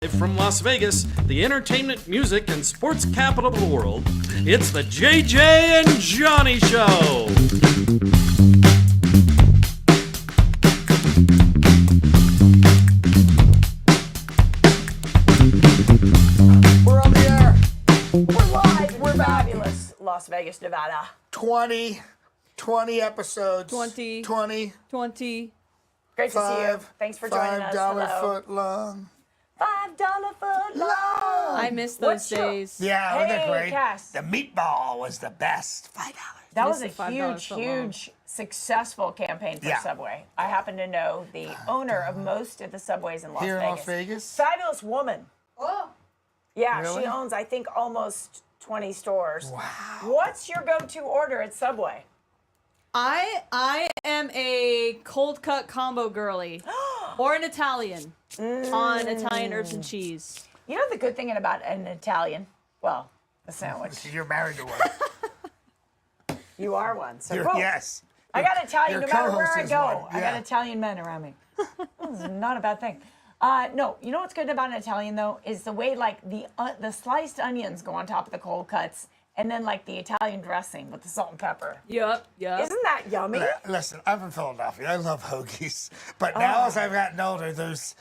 From Las Vegas, the entertainment, music, and sports capital of the world, it's the JJ and Johnny Show. We're on the air. We're live. We're fabulous. Las Vegas, Nevada. 20 episodes. 20. 20. Great to see you. Thanks for joining us. $5 Hello. foot long. $5 foot long. I miss those days. Yeah, wasn't that Hey, great? Cass. The meatball was the best. $5. That was Miss a the $5 huge, foot long. huge, successful campaign for Yeah. Subway. I happen to know the owner of most of the Subways in Las Here in Vegas. Las Vegas? Fabulous woman. Oh. Yeah, Really? she owns, I think, almost 20 stores. Wow. What's your go-to order at Subway? I am a cold cut combo girly. Or an Italian. On Italian herbs and cheese. You know the good thing about an Italian? Well, a sandwich. You're married to one. You are one. So You're- cool. yes. I got Italian your no matter where co-host I is go. one, I yeah. got Italian men around me. This is not a bad thing. No, you know what's good about an Italian though is the way like the sliced onions go on top of the cold cuts, and then like the Italian dressing with the salt and pepper. Yup. Isn't that yummy? Listen, I'm from Philadelphia. I love hoagies. But now as I've gotten older, there's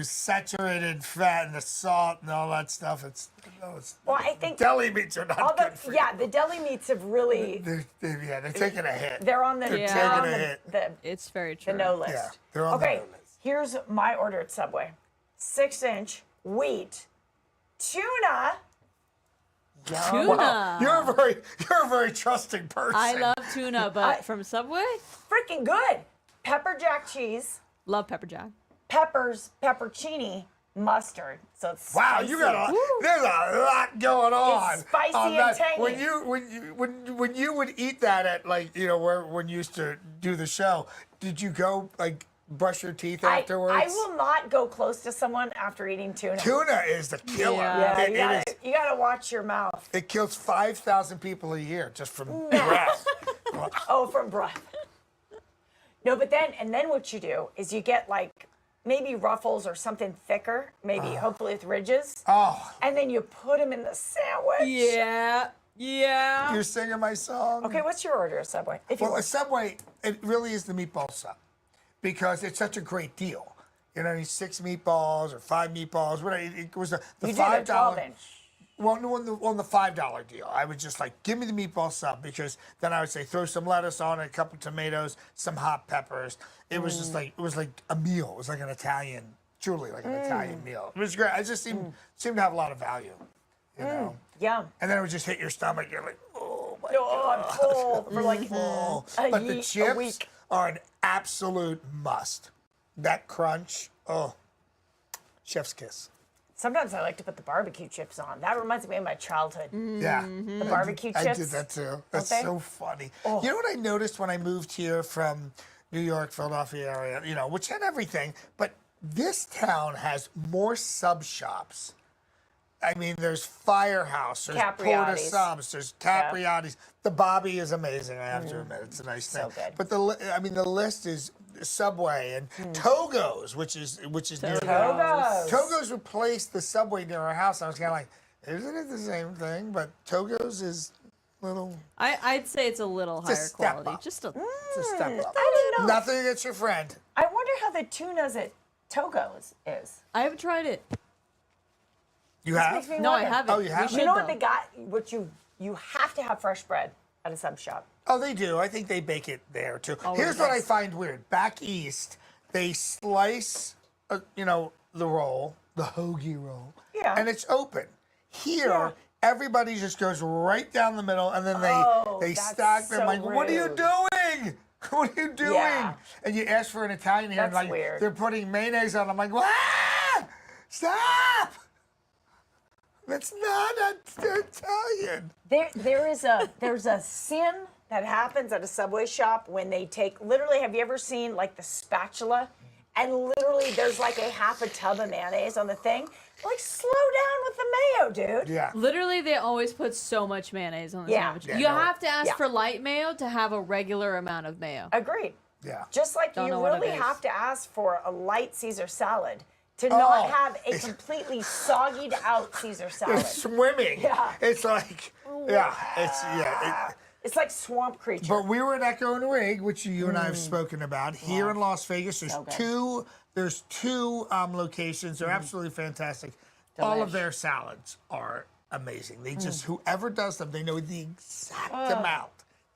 saturated fat and the salt and all that stuff. Well, I think Deli meats are not although good for yeah, you. the deli meats have really They're taking a hit. they're on the They're they're taking on a the, hit. the It's very true. the no list. Yeah, they're on the okay, no list. here's my order at Subway: 6-inch wheat tuna. Tuna. Wow. You're a very trusting person. I love tuna, but from Subway, Freaking good. Pepper jack cheese, love pepper jack. peppers, peppercini, mustard. So it's Wow, spicy. you got there's a lot going on. It's spicy on and that. tangy. When you would eat that at like when you used to do the show, did you go like brush your teeth afterwards? I will not go close to someone after eating tuna. Tuna is the killer. Yeah. Yeah, It you gotta watch your mouth. it kills 5,000 people a year just from breath. Oh, from breath. No, but then what you do is you get like maybe ruffles or something thicker, maybe hopefully with ridges, Oh, and then you put them in the sandwich. Yeah. you're singing my song. Okay, what's your order at Subway? If you Well, a want. Subway, it really is the meatball sub because it's such a great deal. You know, 6 meatballs or 5 meatballs. Whatever. It was the You did a $5. 12-inch. Well, no, on the $5 deal, I would just like give me the meatball sub because then I would say throw some lettuce on it, a couple tomatoes, some hot peppers. It was just like a meal. It was like an Italian, truly like an Italian meal. It was great. I just seemed to have a lot of value, you know. Yum. And then it would just hit your stomach. You're like, oh my Oh, I'm full for like Oh, a but the a chips week. are an absolute must. That crunch, oh, chef's kiss. Sometimes I like to put the barbecue chips on. That reminds me of my childhood. Yeah. The barbecue I chips. did that too. That's they? so funny. Oh. You know what I noticed when I moved here from New York, Philadelphia area, which had everything, but this town has more sub shops. I mean, there's Firehouse, there's Porta Capriotti's. Subs, there's Capriotti's. The Bobby is amazing, I have to admit. It's a nice So thing. good. But the list is Subway and Togo's, which is near Togo's. Togo's replaced the Subway near our house. I was kind of like, isn't it the same thing? But Togo's is little. I'd say it's a little It's a higher step quality. up. Just a. It's a step up. I don't know. Nothing against your friend. I wonder how the tunas at Togo's is. I haven't tried it. You Makes have? me No, I wonder. haven't. Oh, you haven't? We You know should, what they got? What you have to have fresh bread at a sub shop. Oh, they do. I think they bake it there too. Oh, Here's what I nice. find weird. Back east, they slice, the roll, the hoagie roll, Yeah. and it's open. Here, Yeah. everybody just goes right down the middle, and then they that's stack them. so Like, what are you rude. doing? What are you doing? Yeah. And you ask for an Italian here, and That's like weird. they're putting mayonnaise on. I'm like, what? Stop! That's not Italian. There's a sin that happens at a Subway shop when they take literally. Have you ever seen like the spatula, and literally there's like a half a tub of mayonnaise on the thing? Like slow down with the mayo, dude. Yeah. Literally, they always put so much mayonnaise on the Yeah. sandwich. Yeah, You no. have to ask Yeah. for light mayo to have a regular amount of mayo. Agreed. Yeah. Just like Don't you know what it really is. have to ask for a light Caesar salad to not have a completely soggied out Caesar salad. It's swimming. Yeah. It's like, It's like swamp creature. But we were at Echo and Rig, which you and I have spoken about here in Las Vegas. There's So good. there's two locations. They're absolutely fantastic. All of Delish. their salads are amazing. They just whoever does them, they know the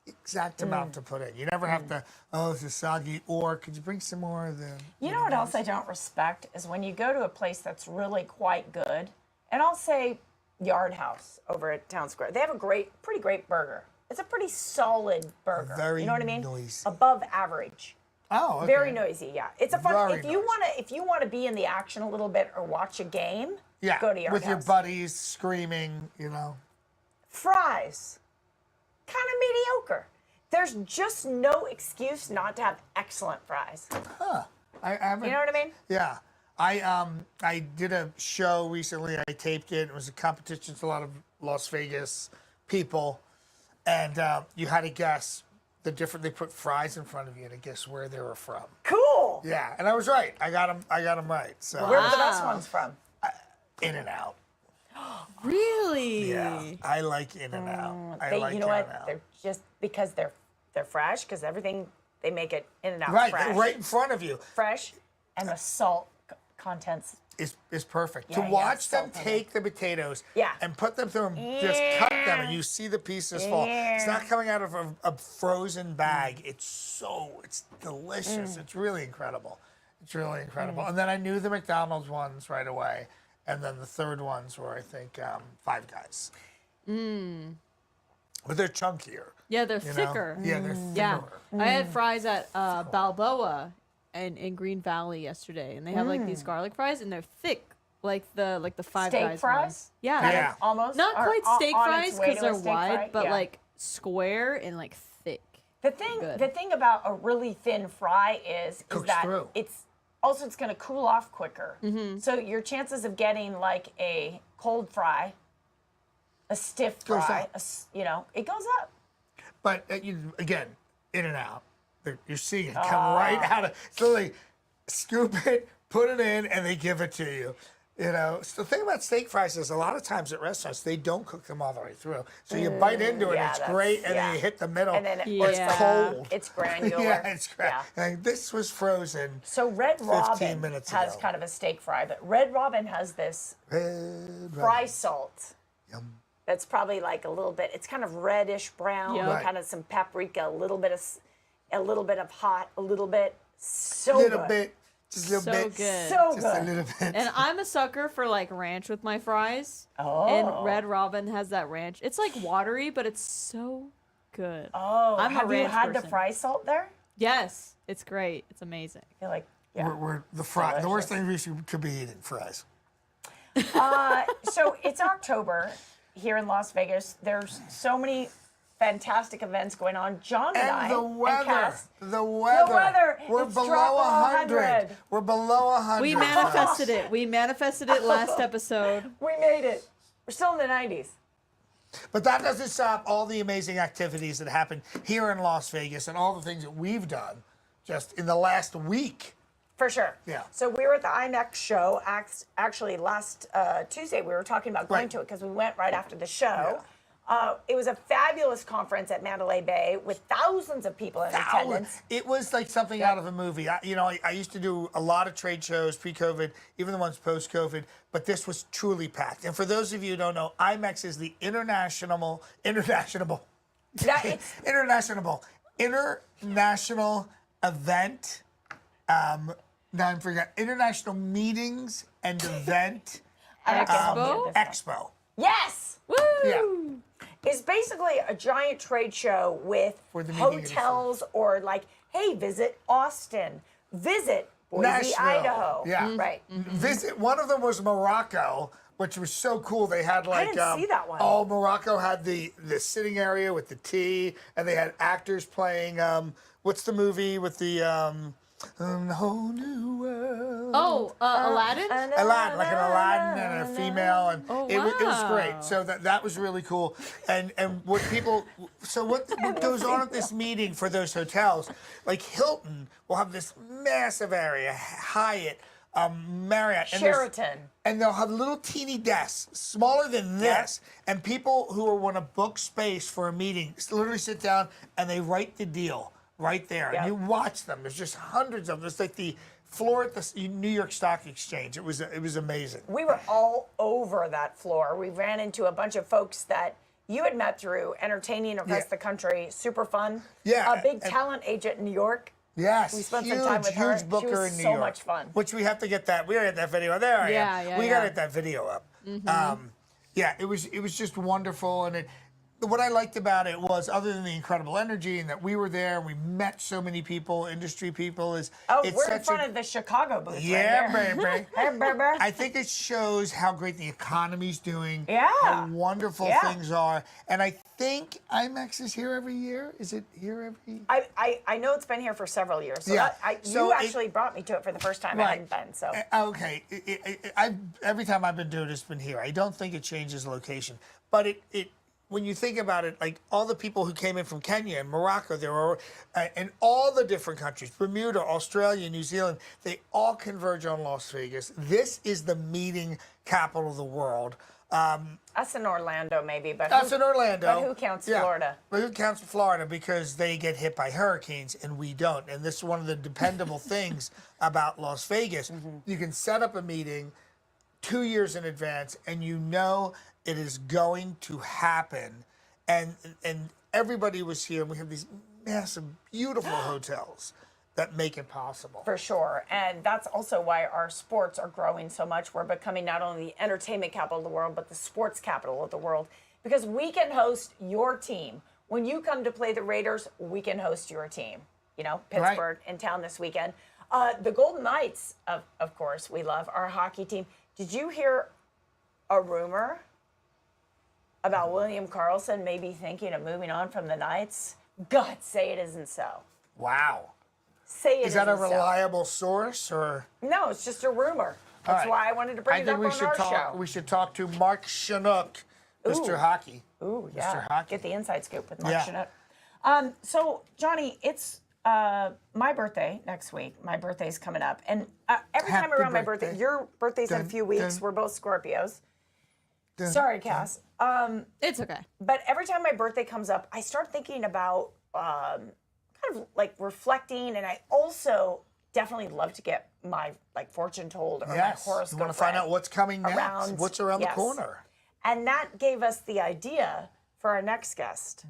exact amount to put in. You never have to, this is soggy, or could you bring some more of the... You know what else I don't respect is when you go to a place that's really quite good, and I'll say Yard House over at Town Square. They have a pretty great burger. It's a pretty solid burger. Very you know what I mean? noisy. Above average. Oh, okay. Very noisy, yeah. It's a fun. Very If you want to be in the action a little bit or watch a game, Yeah, go to Yard with House. your buddies screaming, Fries, kind of mediocre. There's just no excuse not to have excellent fries. I haven't... You know what I mean? Yeah. I did a show recently. I taped it. It was a competition to a lot of Las Vegas people. And you had to guess they put fries in front of you to guess where they were from. Cool. Yeah, and I was right. I got them right. So Where were the best ones from? In-N-Out. Really? Yeah, I like In-N-Out. I like You know what? In-N-Out. They're just because they're fresh. Because everything they make it in and out Right, fresh. right in front of you. Fresh, and the salt contents. Is perfect. Yeah, To yeah, watch them salt in take the potatoes Yeah. and put them through and just cut them, and you see the pieces fall. It's not coming out of a frozen bag. It's delicious. It's really incredible. It's really incredible. And then I knew the McDonald's ones right away, and then the third ones were, I think, Five Guys. But they're chunkier. Yeah, they're you know? thicker. Yeah, they're thicker. Yeah. I had fries at Balboa in Green Valley yesterday, and they have like these garlic fries, and they're thick, like the Five Steak Guys fries? ones. Yeah. Kind of Yeah. almost. Not or quite steak on fries its way because to a they're steak wide, fry? but Yeah. like square and like thick. The good. thing about a really thin fry is Cooks that through. it's going to cool off quicker. So your chances of getting like a cold fry, a stiff Goes fry, up. it goes up. But again, In-N-Out, you're seeing it come right out of. So they scoop it, put it in, and they give it to you. So the thing about steak fries is a lot of times at restaurants they don't cook them all the way through. So you bite into it, yeah, and it's that's- great, and yeah. then you hit the middle, And then or it's Yeah. cold. It's granular. Yeah, it's great. Yeah. Like, this was frozen. So Red 15 Robin minutes has ago. kind of a steak fry, but Red Robin has this Red fry Robin. salt. Yum. That's probably like a little bit. It's kind of reddish brown, Yeah. Right. kind of some paprika, a little bit of hot, a little bit. So Little good. bit, just a little So bit, good. So just a good. little bit. And I'm a sucker for like ranch with my fries. Oh. And Red Robin has that ranch. It's like watery, but it's so good. Oh, I'm a have you ranch had the person. fry salt there? Yes, it's great. It's amazing. I feel like, yeah. We're the fry. The worst Delicious. thing we could be eating fries. So it's October here in Las Vegas. There's so many fantastic events going on. John and I And the weather. Cass, The weather. We're It's below dropping 100. We're below 100. We manifested it. We manifested it last episode. we made it. We're still in the 90s. But that doesn't stop all the amazing activities that happen here in Las Vegas and all the things that we've done just in the last week. For sure. Yeah. So we were at the IMEX show. Actually, last Tuesday we were talking about going Right. to it because we went right after the show. It was a fabulous conference at Mandalay Bay with thousands of people in attendance. It was like something out of a movie. I used to do a lot of trade shows pre-COVID, even the ones post-COVID, but this was truly packed. And for those of you who don't know, IMEX is the international event. Now I'm forgetting international meetings and event I can help you Expo? with this one. expo. Yes. Woo! Yeah. It's basically a giant trade show with For the meeting hotels or like, hey, visit Austin, visit Boise, Nashville. Idaho. Yeah. Right. Visit. One of them was Morocco, which was so cool. They had like didn't see that one. Oh, Morocco had the sitting area with the tea, and they had actors playing. What's the movie with the whole new world? Oh, Aladdin? Aladdin, like an Aladdin and a female, and Oh, it was wow. great. So that was really cool. And what goes on at this meeting for those hotels, like Hilton will have this massive area, Hyatt, Marriott. And there's- Sheraton. And they'll have little teeny desks, smaller than this, and people who want to book space for a meeting literally sit down and they write the deal right there. Yeah. And you watch them. There's just hundreds of them. It's like the floor at the New York Stock Exchange. It was amazing. We were all over that floor. We ran into a bunch of folks that you had met through entertaining across the country. Super fun. Yeah, A big and- talent agent in New York. Yes, We spent huge, some time with her. huge booker She was in New so York. much fun. Which we have to get that. We gotta get that video. There I Yeah, am. yeah, We yeah. gotta get that video up. It was just wonderful, and what I liked about it was, other than the incredible energy and that we were there and we met so many people, industry people, We're in such front of the Chicago booth. yeah, right here. baby. Hey, baby. I think it shows how great the economy's doing, Yeah. how wonderful Yeah. things are, and I think IMAX is here every year. Is it here every? I know it's been here for several years. So Yeah. you actually brought me to it for the first time. I hadn't been. So Okay, every time I've been doing it, it's been here. I don't think it changes location, but it when you think about it, like all the people who came in from Kenya and Morocco, there were, and all the different countries, Bermuda, Australia, New Zealand, they all converge on Las Vegas. This is the meeting capital of the world. us in Orlando, maybe, but Us in Orlando. But who counts Yeah. Florida? But who counts Florida? Because they get hit by hurricanes and we don't. And this is one of the dependable things about Las Vegas. You can set up a meeting 2 years in advance and you know it is going to happen. And everybody was here. And we have these massive, beautiful hotels that make it possible. For sure. And that's also why our sports are growing so much. We're becoming not only the entertainment capital of the world, but the sports capital of the world. Because we can host your team. When you come to play the Raiders, we can host your team. You know, Pittsburgh in town this weekend. The Golden Knights, of course, we love our hockey team. Did you hear a rumor about William Karlsson maybe thinking of moving on from the Knights? God, say it isn't so. Wow. Say it Is that a isn't so. reliable source or? No, it's just a rumor. That's right. why I wanted to bring it up on our show. We should talk to Mark Chinook, Mr. Hockey. Ooh, yeah. Mr. Hockey. Get the inside scoop with Mark Yeah. Chinook. So, Johnny, it's my birthday next week. My birthday's coming up. And every time Happy around my birthday, birthday. your birthday's in a Dun, few weeks. dun. We're both Scorpios. Dun, Sorry, Cass. It's okay. But every time my birthday comes up, I start thinking about kind of like reflecting, and I also definitely love to get my like fortune told or Yes. my horoscope. You want to find read out what's coming next? around- What's around yes. the corner? And that gave us the idea for our next guest,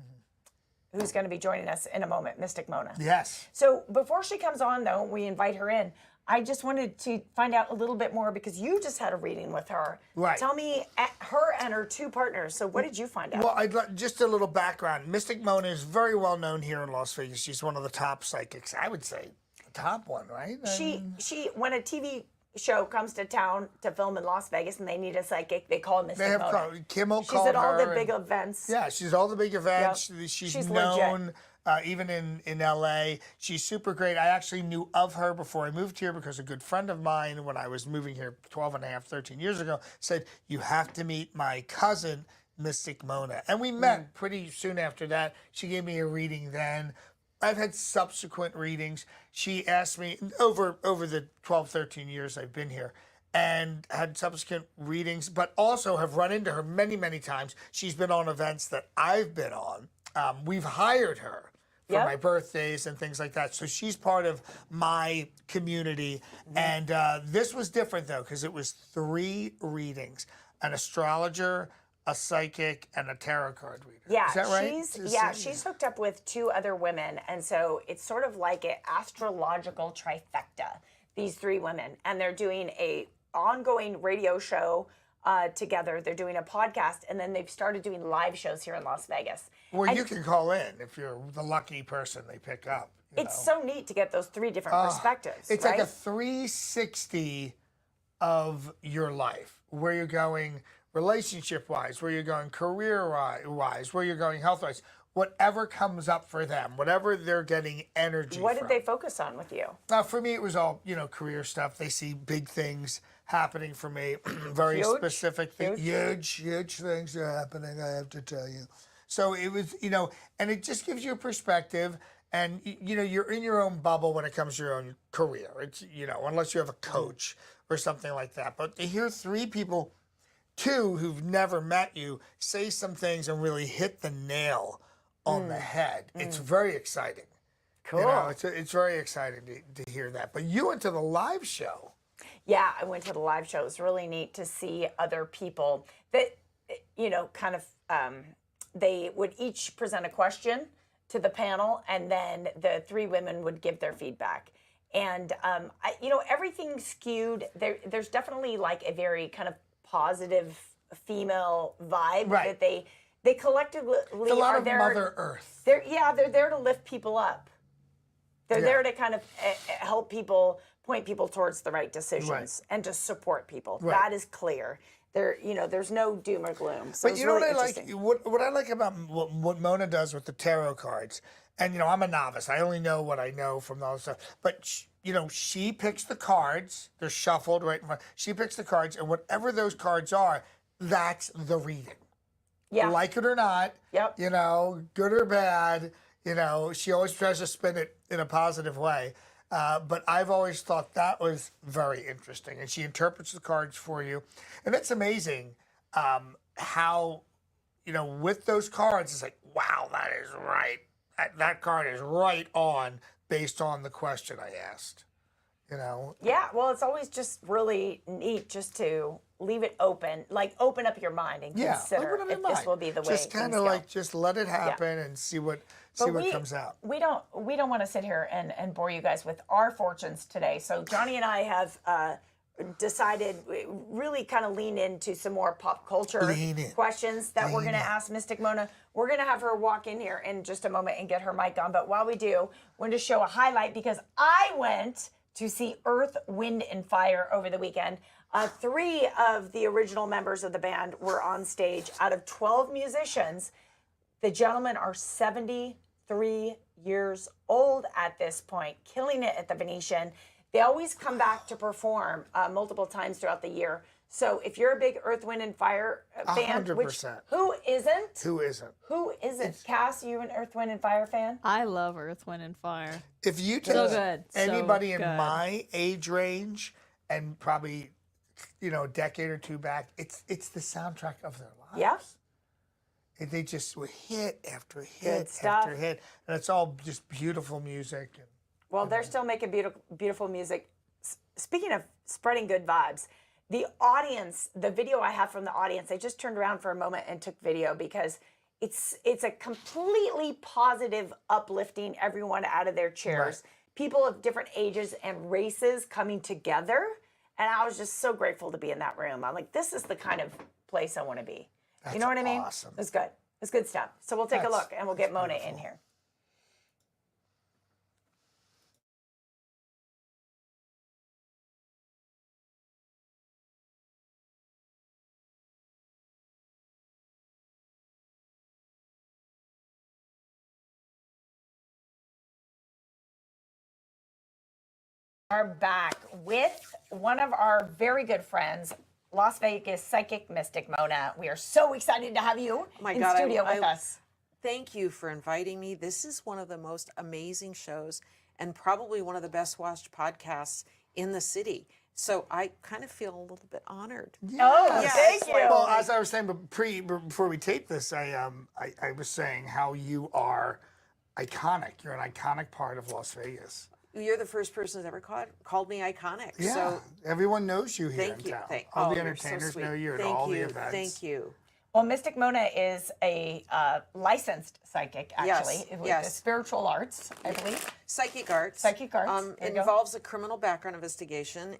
who's going to be joining us in a moment, Mystic Mona. Yes. So before she comes on, though, we invite her in. I just wanted to find out a little bit more because you just had a reading with her. Right. Tell me her and her two partners. So what did you find out? Well, just a little background. Mystic Mona is very well known here in Las Vegas. She's one of the top psychics. I would say the top one, right? She when a TV show comes to town to film in Las Vegas and they need a psychic, they call Mystic They have Mona. called, Kimmel She's called at all her the big and- events. Yeah, she's all the big events. Yep. She's She's known legit. even in LA. She's super great. I actually knew of her before I moved here because a good friend of mine, when I was moving here 13 years ago, said, you have to meet my cousin, Mystic Mona. And we met pretty soon after that. She gave me a reading then. I've had subsequent readings. She asked me over the 13 years I've been here, and had subsequent readings, but also have run into her many, many times. She's been on events that I've been on. We've hired her for Yep. my birthdays and things like that. So she's part of my community. And this was different, though, because it was 3 readings: an astrologer, a psychic, and a tarot card reader. Yeah, Is that right? she's hooked up with 2 other women, and so it's sort of like an astrological trifecta. These 3 women, and they're doing a ongoing radio show together. They're doing a podcast, and then they've started doing live shows here in Las Vegas. Well, And you can call in if you're the lucky person they pick up. you It's know. so neat to get those 3 different perspectives. It's right? like a 360 of your life, where you're going relationship-wise, where you're going career-wise, where you're going health-wise. Whatever comes up for them, whatever they're getting energy What from. did they focus on with you? For me, it was all, career stuff. They see big things happening for me, very Huge? specific things. Huge things are happening, I have to tell you. So it was, and it just gives you a perspective. And you're in your own bubble when it comes to your own career. It's unless you have a coach or something like that. But to hear three people, two who've never met you, say some things and really hit the nail on the head, it's very exciting. Cool. It's very exciting to hear that. But you went to the live show. Yeah, I went to the live show. It was really neat to see other people that, they would each present a question to the panel, and then the three women would give their feedback. And, everything skewed. There's definitely like a very kind of positive female vibe that they collectively It's a lot are of there. Mother Earth. They're there to lift people up. They're there to kind of help people, point people towards the right decisions and to support people. Right. That is clear. There's no doom or gloom. So But you know what I like? What I like about what Mona does with the tarot cards, and I'm a novice. I only know what I know from all this stuff. But she picks the cards. They're shuffled right in front. She picks the cards, and whatever those cards are, that's the reading. Yeah. Like it or not. Yep. Good or bad. She always tries to spin it in a positive way. But I've always thought that was very interesting. And she interprets the cards for you. And it's amazing how, with those cards, it's like, wow, that is right. That card is right on based on the question I asked. Yeah, well, it's always just really neat just to leave it open, like open up your mind and consider if this will be the way. Just kind of like just let it happen and see what comes out. We don't want to sit here and bore you guys with our fortunes today. So Johnny and I have decided really kind of lean into some more pop culture questions that we're going to ask Mystic Mona. We're going to have her walk in here in just a moment and get her mic on. But while we do, I want to show a highlight because I went to see Earth, Wind, and Fire over the weekend. 3 of the original members of the band were on stage. Out of 12 musicians, the gentlemen are 73 years old at this point, killing it at the Venetian. They always come back to perform multiple times throughout the year. So if you're a big Earth, Wind, and Fire fan, 100%. Who isn't? Who isn't? Who isn't? Cass, you an Earth, Wind, and Fire fan? I love Earth, Wind, and Fire. If you take anybody in my age range and probably, a decade or two back, it's the soundtrack of their lives. Yeah. They just were hit after hit stuff. after hit. And it's all just beautiful music. Well, they're still making beautiful music. Speaking of spreading good vibes, the audience, the video I have from the audience, they just turned around for a moment and took video because it's a completely positive, uplifting everyone out of their chairs. Right. People of different ages and races coming together. And I was just so grateful to be in that room. I'm like, this is the kind of place I want to be. You know what I mean? Awesome. It's good. It's good stuff. So we'll take a look and we'll get Mona in here. Are back with one of our very good friends, Las Vegas psychic mystic Mona. We are so excited to have you in studio with us. Thank you for inviting me. This is one of the most amazing shows and probably one of the best watched podcasts in the city. So I kind of feel a little bit honored. Yes. Thank you. Well, as I was saying, before we tape this, I was saying how you are iconic. You're an iconic part of Las Vegas. You're the first person who's ever called me iconic. Yeah, so everyone knows you here thank in you. town. All the entertainers so know you at thank all you. the events. Thank you. Well, Mystic Mona is a licensed psychic, actually, with the spiritual arts, I believe. Psychic arts. Psychic arts. It involves a criminal background investigation.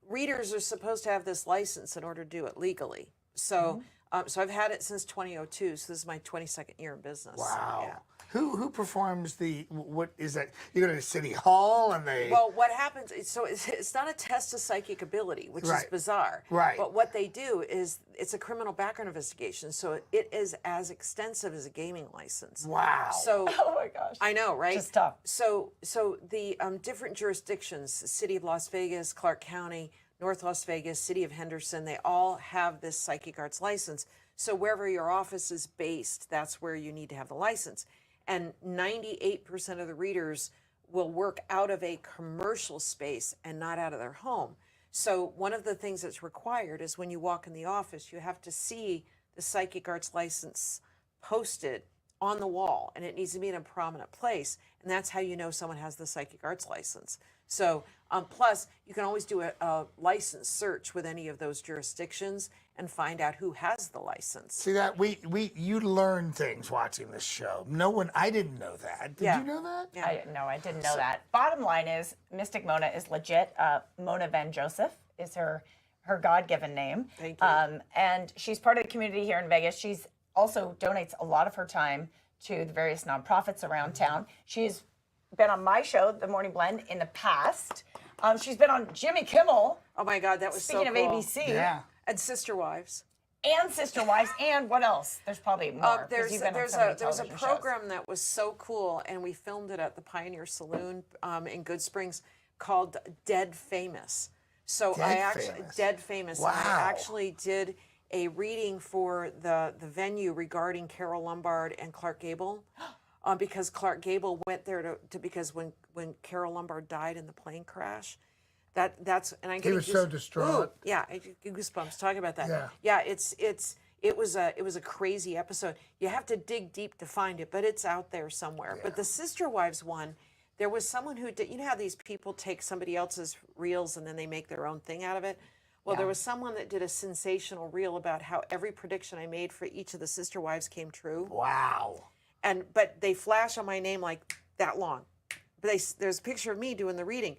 Readers are supposed to have this license in order to do it legally. So, so I've had it since 2002. So this is my 22nd year in business. Wow. Yeah. Who performs what is that? You go to the city hall and they... Well, what happens, it's not a test of psychic ability, which is bizarre. Right. But what they do is, it's a criminal background investigation, so it is as extensive as a gaming license. Wow. So, Oh my gosh. I know, right? Just tough. So the different jurisdictions, City of Las Vegas, Clark County, North Las Vegas, City of Henderson, they all have this psychic arts license. So wherever your office is based, that's where you need to have the license. and 98% of the readers will work out of a commercial space and not out of their home. So one of the things that's required is when you walk in the office, you have to see the psychic arts license posted on the wall, and it needs to be in a prominent place, and that's how you know someone has the psychic arts license. So plus you can always do a license search with any of those jurisdictions and find out who has the license. See that you learn things watching this show. I didn't know that. Did you know that? Yeah. I didn't know that. Bottom line is, Mystic Mona is legit. Mona Van Joseph is her God-given name. Thank you. And she's part of the community here in Vegas. She's also donates a lot of her time to the various nonprofits around town. She's been on my show, The Morning Blend, in the past. She's been on Jimmy Kimmel. Oh my God, that was Speaking so of cool. ABC. Yeah. And Sister Wives. And Sister Wives, and what else? There's probably more. 'cause There's you've been on there's so many a television shows. program that was so cool, and we filmed it at the Pioneer Saloon in Good Springs called Dead Famous. So Dead Famous. Wow. And I actually did a reading for the venue regarding Carol Lombard and Clark Gable, because Clark Gable went there to because when Carol Lombard died in the plane crash, that's and I He was so distraught. Yeah, I get goosebumps talking about that. Yeah. It was a crazy episode. You have to dig deep to find it, but it's out there somewhere. Yeah. But the Sister Wives one, there was someone who did. You know how these people take somebody else's reels and then they make their own thing out of it. Well, there was someone that did a sensational reel about how every prediction I made for each of the Sister Wives came true. Wow. But they flash on my name like that long. But there's a picture of me doing the reading.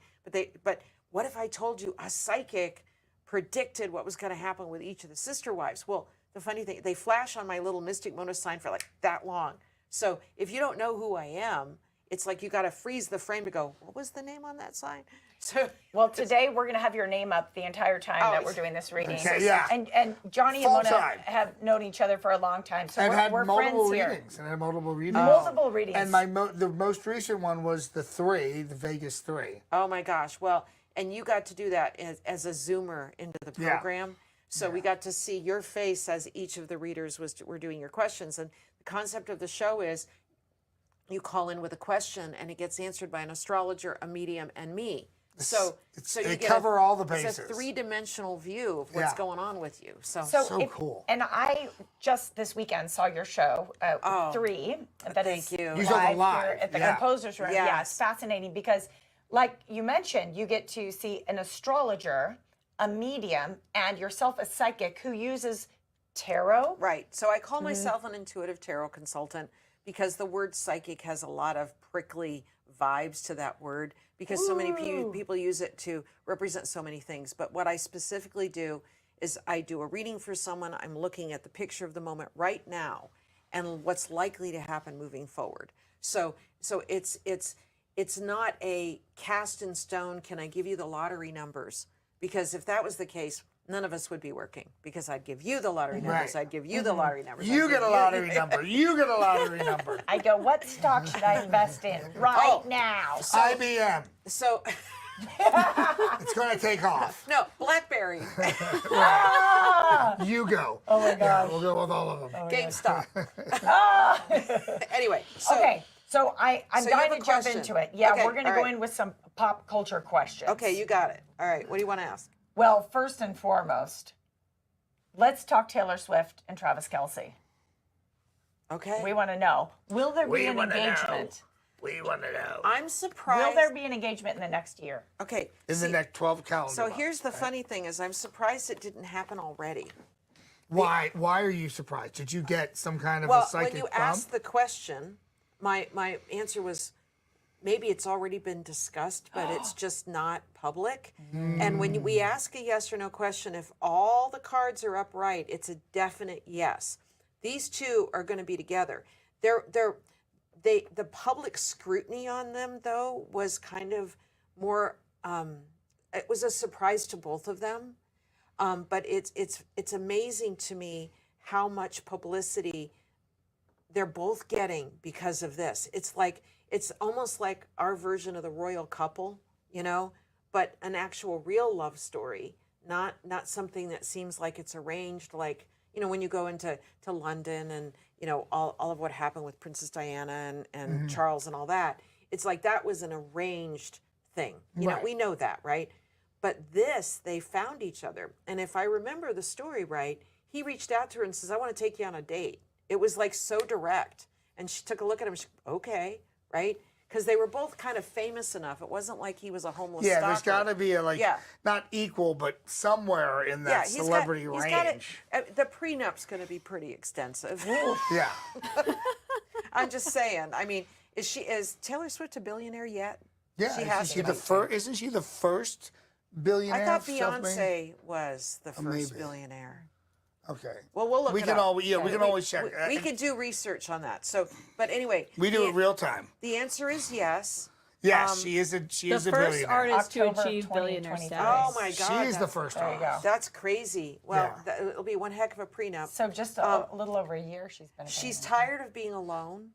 But what if I told you a psychic predicted what was going to happen with each of the Sister Wives? Well, the funny thing, they flash on my little Mystic Mona sign for like that long. So if you don't know who I am, it's like you got to freeze the frame to go, what was the name on that sign? So Well, today we're going to have your name up the entire time that we're doing this reading. Okay, yeah. And Johnny Full and Mona time. have known each other for a long time, so And had we're multiple friends here. readings. And had multiple readings. Multiple readings. And the most recent one was the Vegas 3. oh my gosh. Well, and you got to do that as a Zoomer into the Yeah. program. So we got to see your face as each of the readers were doing your questions. And the concept of the show is you call in with a question and it gets answered by an astrologer, a medium, and me. So you they get cover all the It's a bases. 3-dimensional view of what's Yeah. going on with you. So So cool. And I just this weekend saw your show, 3, that is thank you. You saw the live live, here at the yeah. Composers Room. Yeah, Yes. it's fascinating because, like you mentioned, you get to see an astrologer, a medium, and yourself a psychic who uses tarot. right. So I call myself an intuitive tarot consultant because the word psychic has a lot of prickly vibes to that word because so many people use it to represent so many things. But what I specifically do is I do a reading for someone. I'm looking at the picture of the moment right now and what's likely to happen moving forward. So it's not a cast in stone, can I give you the lottery numbers? Because if that was the case, none of us would be working because I'd give you the lottery numbers. Right. I'd give you the lottery numbers. You I'd get give a lottery number. You get a lottery number. I go, what stock should I invest in right now? IBM. So, It's going to take off. no, BlackBerry, You go. Oh my God. We'll go with all of them. GameStop. Anyway, so Okay, so I'm So you have dying a to jump question. into it. Yeah, Okay, we're going to all go right. in with some pop culture questions. okay, you got it. All right, what do you want to ask? Well, first and foremost, let's talk Taylor Swift and Travis Kelce. Okay, We want to know, will there be We an wanna know. engagement? We want to know. I'm surprised. Will there be an engagement in the next year? Okay, In the see, next 12 calendar so months, here's the right? funny thing is I'm surprised it didn't happen already. Why are you surprised? Did you get some kind of a Well, psychic when you bump? asked the question, my answer was maybe it's already been discussed, but it's just not public. And when we ask a yes or no question, if all the cards are upright, it's a definite yes. These two are going to be together. The public scrutiny on them though was kind of more. It was a surprise to both of them. But it's amazing to me how much publicity they're both getting because of this. It's almost like our version of the royal couple, but an actual real love story, not something that seems like it's arranged like, when you go into London and, you know, all of what happened with Princess Diana and Charles and all that. It's like that was an arranged thing. You know, we know that, right? But this, they found each other. And if I remember the story right, he reached out to her and says, I want to take you on a date. It was like so direct. And she took a look at him. She, okay, right? Because they were both kind of famous enough. It wasn't like he was a homeless stalker. There's got to be a not equal, but somewhere in that celebrity range. The prenup's going to be pretty extensive. Yeah. I'm just saying. I mean, is Taylor Swift a billionaire yet? Yeah. She has to be. Isn't she the first billionaire? I thought self-made? Beyonce was the first billionaire. Okay. Well, we'll look. We can always check. We could do research on that. So, but anyway, we do it real time. The answer is yes. Yes, she is a The first billionaire. artist to October achieve billionaire 2023. status. Oh my God, She is the first There you go. artist. That's crazy. Well, it'll be one heck of a prenup. So just a little over a year she's been. She's tired of being alone.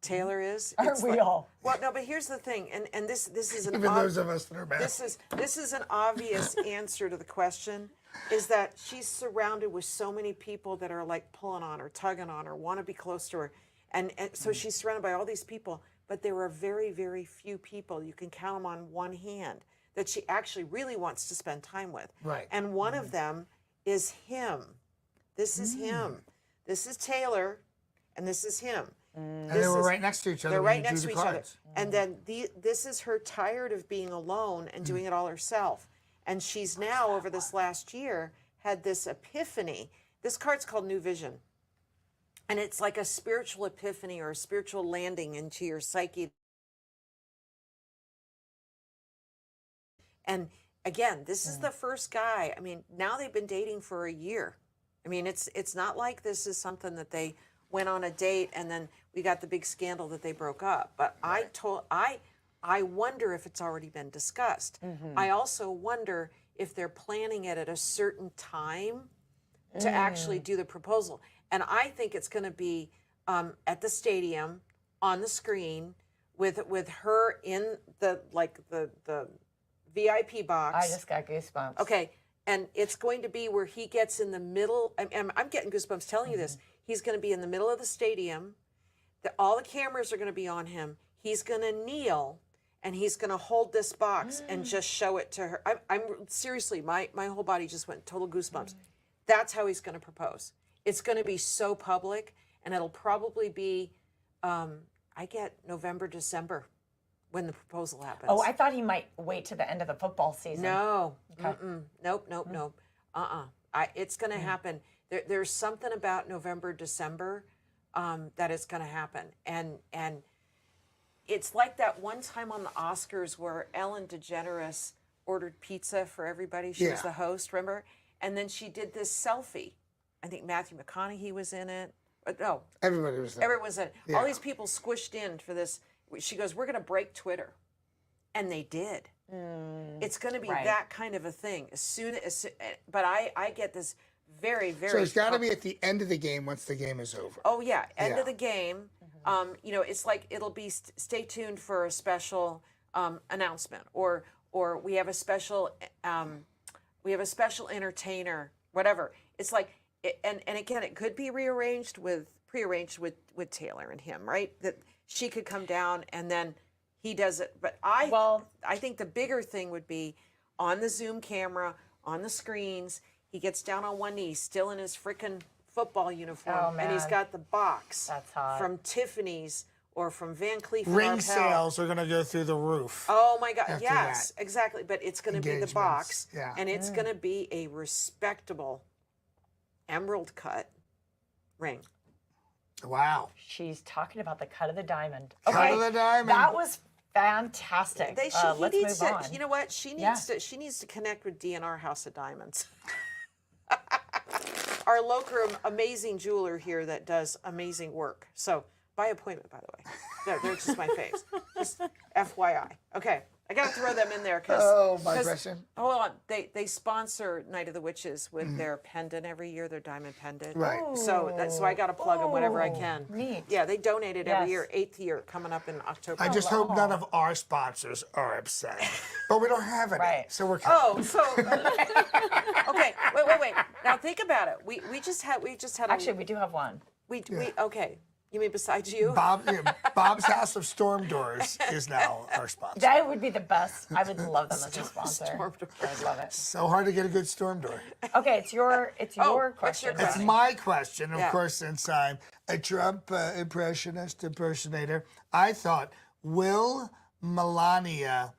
Taylor is. Aren't we all? Well, no, but here's the thing, and this is an Even those of us that are bad. this is an obvious answer to the question, is that she's surrounded with so many people that are like pulling on her, tugging on her, want to be close to her, and so she's surrounded by all these people, but there are very, very few people, you can count them on one hand, that she actually really wants to spend time with. Right. And one of them is him. This is him. This is Taylor, and this is him. And they were right next to each other. They're when right you next drew to the each other. cards. And then this is her tired of being alone and doing it all herself. And she's now, over this last year, had this epiphany. This card's called New Vision. And it's like a spiritual epiphany or a spiritual landing into your psyche. And again, this is the first guy. I mean, now they've been dating for a year. I mean, it's not like this is something that they went on a date and then we got the big scandal that they broke up. But I wonder if it's already been discussed. I also wonder if they're planning it at a certain time to actually do the proposal. And I think it's going to be at the stadium on the screen with her in the VIP box. I just got goosebumps. Okay, and it's going to be where he gets in the middle. I'm getting goosebumps telling you this. He's going to be in the middle of the stadium. All the cameras are going to be on him. He's going to kneel, and he's going to hold this box and just show it to her. I'm seriously, my whole body just went total goosebumps. That's how he's going to propose. It's going to be so public, and it'll probably be, I get November, December when the proposal happens. Oh, I thought he might wait to the end of the football season. No. Okay. Nope. It's going to happen. There's something about November, December that it's going to happen. And it's like that one time on the Oscars where Ellen DeGeneres ordered pizza for everybody. She was the host, remember? And then she did this selfie. I think Matthew McConaughey was in it. No. Everybody was there. Everyone was in it. Yeah. All these people squished in for this. She goes, we're going to break Twitter. And they did. It's going to be that kind of a thing. But I get this very, very... So it's got to be at the end of the game once the game is over. Oh, yeah. End of the game. You know, it's like it'll be stay tuned for a special announcement. Or we have a special entertainer, whatever. It's like... And again, it could be prearranged with Taylor and him, right? That she could come down and then he does it. But I think the bigger thing would be on the Zoom camera, on the screens. He gets down on one knee, still in his freaking football uniform, and he's got the box from Tiffany's or from Van Cleef. Ring sales are going to go through the roof. Oh my God! Yes, exactly. But it's going to be the box, yeah. And it's going to be a respectable emerald cut ring. Wow. She's talking about the cut of the diamond. Cut of the diamond. That was fantastic. Let's move on. You know what? She needs to connect with DNR House of Diamonds. Our local amazing jeweler here that does amazing work. So by appointment, by the way. They're just my faves. Just FYI. Okay. I got to throw them in there because... Oh, my question. Hold on. They sponsor Night of the Witches with their pendant every year, their diamond pendant. Right. So I got to plug them whenever I can. Neat. Yeah, they donate it every year, 8th year, coming up in October. I just hope none of our sponsors are upset. But we don't have any, so we're okay. Wait. Now think about it. We just had Actually, we do have one. We okay. You mean besides you? Bob's House of Storm Doors is now our sponsor. That would be the best. I would love them as a sponsor. I would love it. So hard to get a good storm door. Okay, it's your what's your question. question? It's my question, of Yeah. course, since I'm a Trump impersonator. I thought, will Melania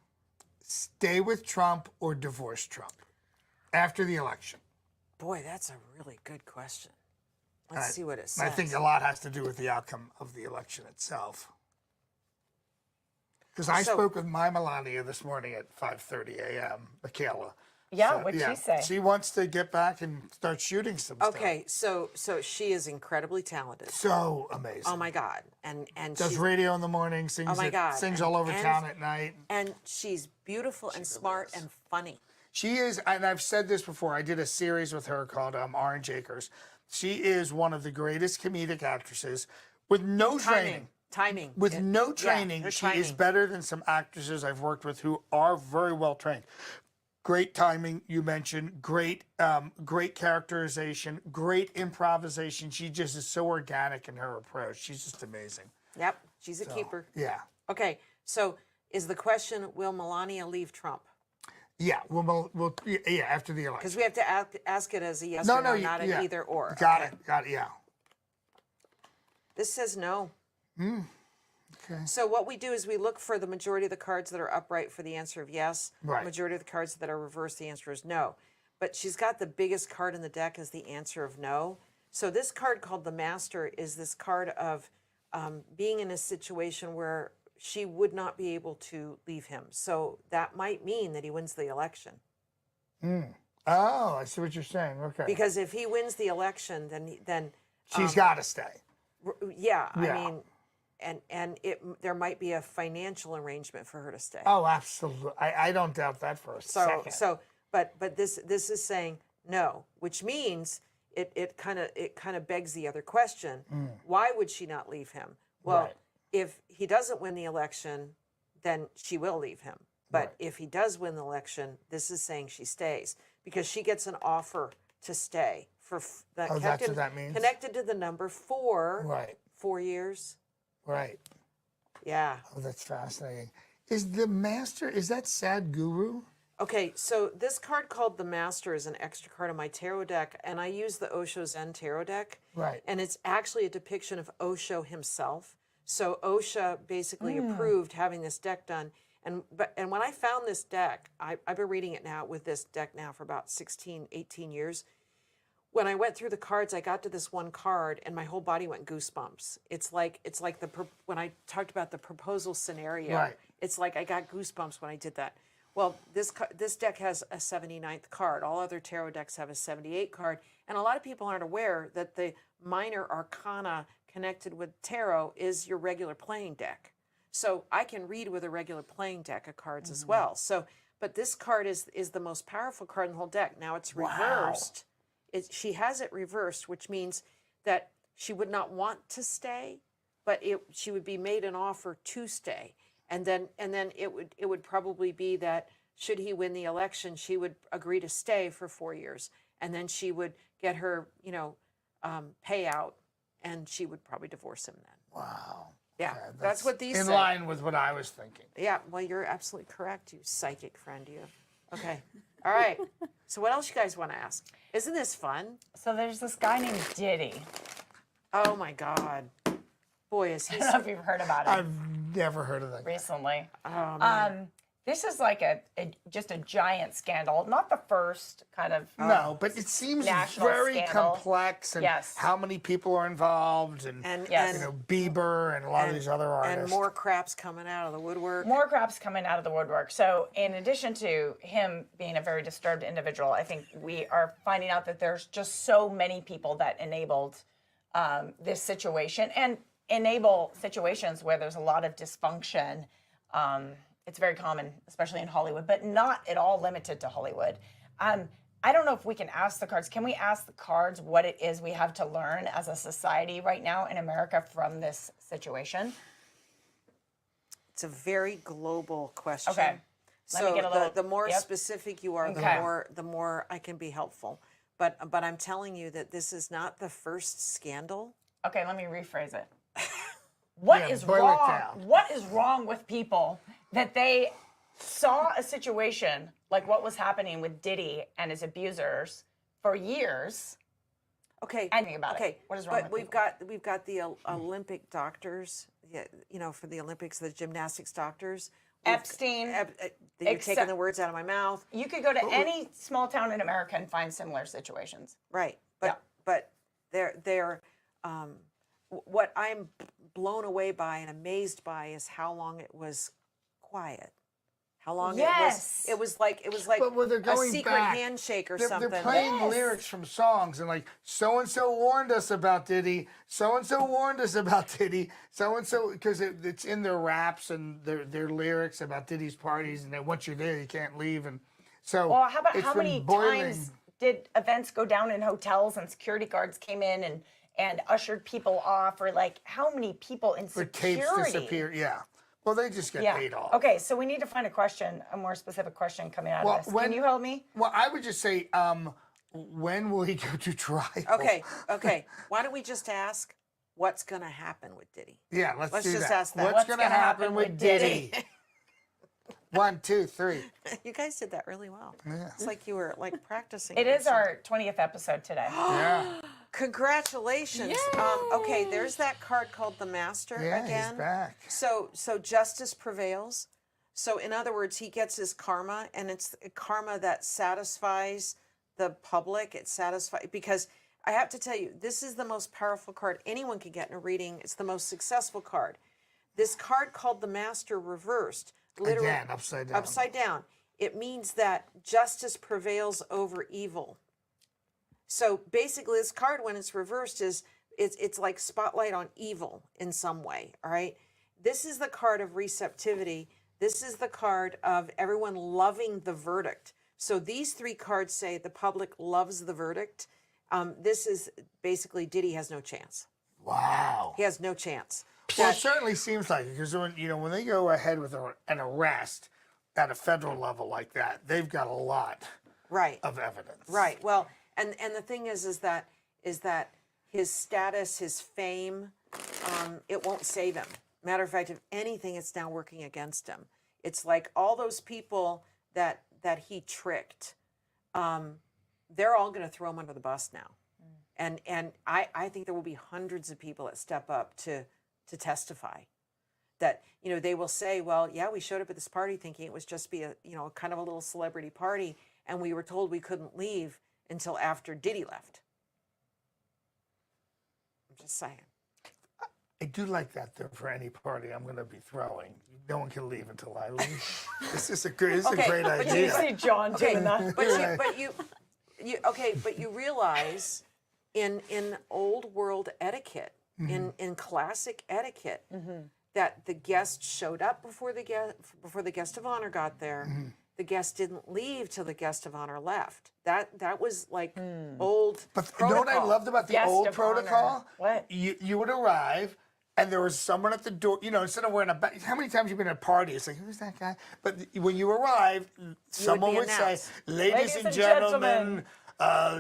stay with Trump or divorce Trump after the election? Boy, that's a really good question. Let's see what it says. I think a lot has to do with the outcome of the election itself. Because I spoke with my Melania this morning at 5:30 a.m., Michaela. Yeah, what'd she say? She wants to get back and start shooting some stuff. Okay, so she is incredibly talented. So amazing. Oh my God, and Does she's, radio in the morning, sings, Oh my God. sings And- all over and- town at night. and she's beautiful and smart and funny. She is, and I've said this before, I did a series with her called Orange Acres. She is one of the greatest comedic actresses with no training. Timing. With no training, her she is timing. better than some actresses I've worked with who are very well trained. Great timing, you mentioned. Great characterization. Great improvisation. She just is so organic in her approach. She's just amazing. Yep, she's a keeper. Yeah, Okay, so is the question, will Melania leave Trump? yeah. Yeah. After the election. Because we have to ask it as a yes or no, not an yeah. either or. Got Okay. it. Yeah. This says no. Okay. So what we do is we look for the majority of the cards that are upright for the answer of yes. Right. Majority of the cards that are reversed, the answer is no. But she's got the biggest card in the deck as the answer of no. So this card called the Master is this card of being in a situation where she would not be able to leave him. So that might mean that he wins the election. Oh, I see what you're saying. Okay. Because if he wins the election, then She's got to stay. yeah, I Yeah. mean, and there might be a financial arrangement for her to stay. Oh, absolutely. I don't doubt that for a second. But this is saying no, which means it kind of begs the other question: why would she not leave him? Well, Right. if he doesn't win the election, then she will leave him. But Right. if he does win the election, this is saying she stays because she gets an offer to stay for that. Oh, that's what that means? Connected to the number 4. Right. 4 years. Right. Yeah. Oh, that's fascinating. Is the Master, is that Sad Guru? Okay, so this card called the Master is an extra card on my tarot deck, and I use the Osho Zen tarot deck. Right. And it's actually a depiction of Osho himself. So Osho basically approved having this deck done. And when I found this deck, I've been reading it now with this deck now for about 16, 18 years. When I went through the cards, I got to this one card, and my whole body went goosebumps. It's like when I talked about the proposal scenario. Right. It's like I got goosebumps when I did that. Well, this deck has a 79th card. All other tarot decks have a 78 card, and a lot of people aren't aware that the minor arcana connected with tarot is your regular playing deck. So I can read with a regular playing deck of cards as well. So, but this card is the most powerful card in the whole deck. Now it's reversed. She has it reversed, which means that she would not want to stay, but she would be made an offer to stay, and then it would probably be that should he win the election, she would agree to stay for 4 years, and then she would get her payout, and she would probably divorce him then. Wow. Yeah, Okay, that's what these in say. line with what I was thinking. Yeah, well, you're absolutely correct, you psychic friend, you. Okay, all right. So what else you guys want to ask? Isn't this fun? So there's this guy named Diddy. Oh my God, boy, is he? I don't know if you've heard about him I've never heard of that. recently. Oh, man. This is like just a giant scandal. Not the first kind of. No, but it seems national very scandal. complex, and Yes. how many people are involved, and Yes. you know, Bieber and a lot of these other artists. And more crap's coming out of the woodwork. More crap's coming out of the woodwork. So, in addition to him being a very disturbed individual, I think we are finding out that there's just so many people that enabled this situation and enable situations where there's a lot of dysfunction. It's very common, especially in Hollywood, but not at all limited to Hollywood. I don't know if we can ask the cards. Can we ask the cards what it is we have to learn as a society right now in America from this situation? It's a very global question. Okay. Let me So get a little- the more yep. specific you are, Okay. the more I can be helpful. But I'm telling you that this is not the first scandal Okay, let me rephrase it. What is boil it wrong? down. What is wrong with people that they saw a situation like what was happening with Diddy and his abusers for years? Okay. And think about it. Okay. What is wrong But with we've got the Olympic doctors. Yeah, you know, for the Olympics, the gymnastics doctors. Epstein. You're except- taking the words out of my mouth. You could go to any small town in America and find similar situations. Right. But they're what I'm blown away by and amazed by is how long it was quiet. How long Yes. it was like But when they're a going secret back, handshake or They're something. playing Yes. lyrics from songs and like so and so warned us about Diddy, so and so warned us about Diddy, so and so because it's in their raps and their lyrics about Diddy's parties and that once you're there you can't leave and so. Well, how about it's how been many boiling. times did events go down in hotels and security guards came in and ushered people off, or like how many people in Or security? tapes disappear? Yeah. Well, they just get paid off. Okay, so we need to find a more specific question coming out of this. Can you help me? Well, I would just say, when will he go to trial? Okay. Why don't we just ask what's going to happen with Diddy? Yeah, let's do just that. ask that. What's going to happen with Diddy? 1, 2, 3. You guys did that really well. Yeah. It's like you were like practicing. It is our 20th episode today. Yeah. Congratulations. Okay, there's that card called the Master Yeah, again. he's back. So justice prevails. So in other words, he gets his karma, and it's karma that satisfies the public. It satisfies because I have to tell you, this is the most powerful card anyone can get in a reading. It's the most successful card. This card called the Master reversed, literally Again, upside down. Upside down. It means that justice prevails over evil. So basically, this card, when it's reversed, it's like spotlight on evil in some way. All right. This is the card of receptivity. This is the card of everyone loving the verdict. So these three cards say the public loves the verdict. This is basically Diddy has no chance. Wow. He has no chance. Well, it certainly seems like it because when they go ahead with an arrest at a federal level like that, they've got a lot Right. of evidence. Right. Well, and the thing is that his status, his fame, it won't save him. Matter of fact, if anything, it's now working against him. It's like all those people that he tricked, they're all going to throw him under the bus now. And I think there will be hundreds of people that step up to testify. That, they will say, well, yeah, we showed up at this party thinking it was just be a, kind of a little celebrity party, and we were told we couldn't leave until after Diddy left. I'm just saying. I do like that though. For any party I'm going to be throwing, no one can leave until I leave. This is a great Okay, idea. You see John doing that. But you realize in old world etiquette, in classic etiquette, that the guest showed up before the guest of honor got there. The guest didn't leave till the guest of honor left. That was like old But protocol. you know what I loved about the Guest old of honor. protocol? What? You would arrive, and there was someone at the door. Instead of wearing a how many times you've been at a party? It's like, who's that guy? But when you arrive, someone be would say, announced. "Ladies and gentlemen,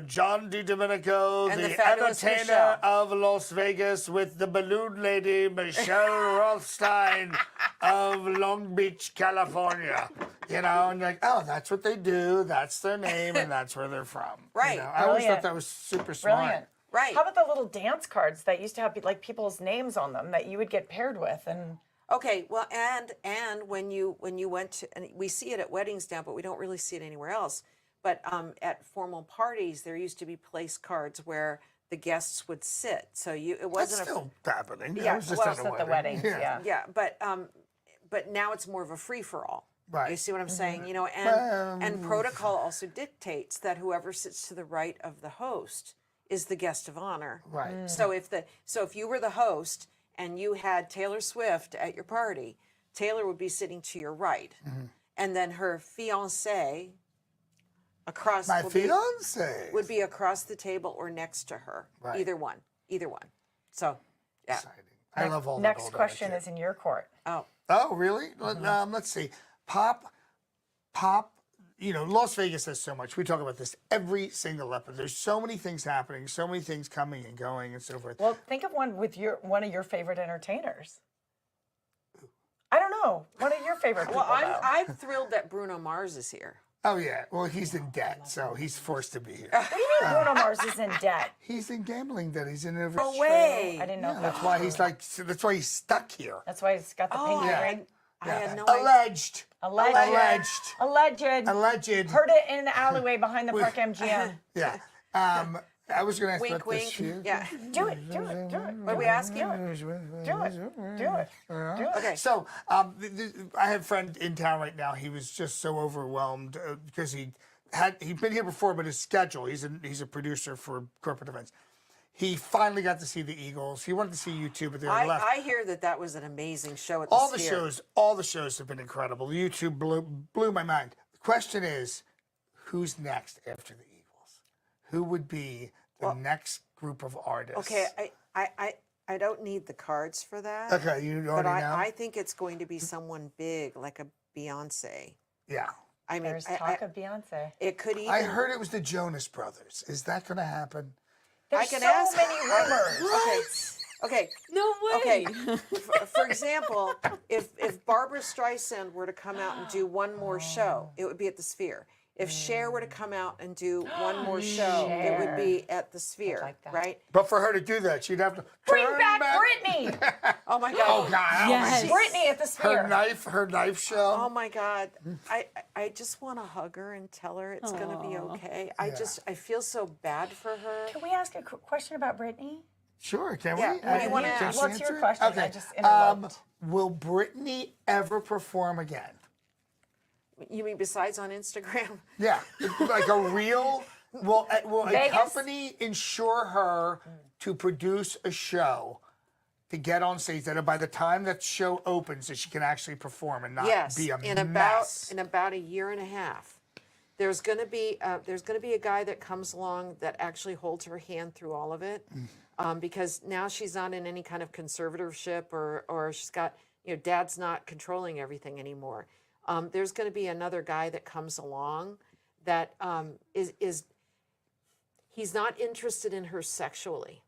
John DiDomenico, And the the fabulous entertainer Michelle. of Las Vegas, with the balloon lady Michelle Rothstein of Long Beach, California." And you're like, oh, that's what they do. That's their name, and that's where they're from. Right. I always Brilliant. thought that was super smart. Brilliant. Right. How about the little dance cards that used to have like people's names on them that you would get paired with? And Okay, well, and when you went to, and we see it at weddings now, but we don't really see it anywhere else. But at formal parties, there used to be place cards where the guests would sit. So it That's wasn't still happening. yeah, It was just well, at a at the wedding. weddings, yeah. yeah, but now it's more of a free for all. Right. You see what I'm saying? And protocol also dictates that whoever sits to the right of the host is the guest of honor. Right. So if you were the host and you had Taylor Swift at your party, Taylor would be sitting to your right, and then her fiance across My would fiance. would be across the table or next to her. Right. Either one. So yeah. Exciting. I love all that next old question etiquette. is in your court. Oh, Oh, really? Let's see. Pop Las Vegas has so much. We talk about this every single episode. There's so many things happening, so many things coming and going and so forth. Well, think of one with one of your favorite entertainers. I don't know. One of your favorite people. Well, I'm thrilled that Bruno Mars is here. Oh, yeah. Well, he's in debt, so he's forced to be here. What do you mean Bruno Mars is in debt? He's in gambling debt. He's in a No way. I didn't know that. That's why he's that's why he's stuck here. That's why he's got the pink yeah. ring. I had no idea. Alleged. Alleged. Alleged. Alleged. Heard it in the alleyway behind the Park MGM. Yeah. I was going to ask Wink, about this wink. here. Yeah. Do it. What are we asking? Do it. Okay. So I have a friend in town right now. He was just so overwhelmed because he'd been here before, but his schedule. He's a producer for corporate events. He finally got to see the Eagles. He wanted to see U2, but they were left. I hear that was an amazing show at the Sphere. All the shows have been incredible. YouTube blew my mind. The question is, who's next after the Eagles? Who would be the next group of artists? Okay, I don't need the cards for that. Okay, you already but know. I think it's going to be someone big, like a Beyonce. Yeah. I mean, There's talk of Beyonce. it could even. I heard it was the Jonas Brothers. Is that going to happen? There's can so ask- many rumors. Okay. No way. Okay. For example, if Barbara Streisand were to come out and do one more show, it would be at the Sphere. If Cher were to come out and do one more show, it would be at the Sphere, like that. right? But for her to do that, she'd have to Bring turn back Britney. Oh my God. Oh God! Yes. Britney at the Sphere. Her knife show. Oh my God. I just want to hug her and tell her it's going to be okay. I feel so bad for her. Can we ask a question about Britney? Sure, can Yeah, we? what do you wanna Can ask? she What's your answer it? question? Okay. I just interrupted. Will Britney ever perform again? You mean besides on Instagram? Yeah, like a real. Will a Vegas? company insure her to produce a show to get on stage that by the time that show opens that she can actually perform and not Yes. be a in mess? about a year and a half, there's going to be a guy that comes along that actually holds her hand through all of it, because now she's not in any kind of conservatorship or she's got dad's not controlling everything anymore. There's going to be another guy that comes along that is he's not interested in her sexually.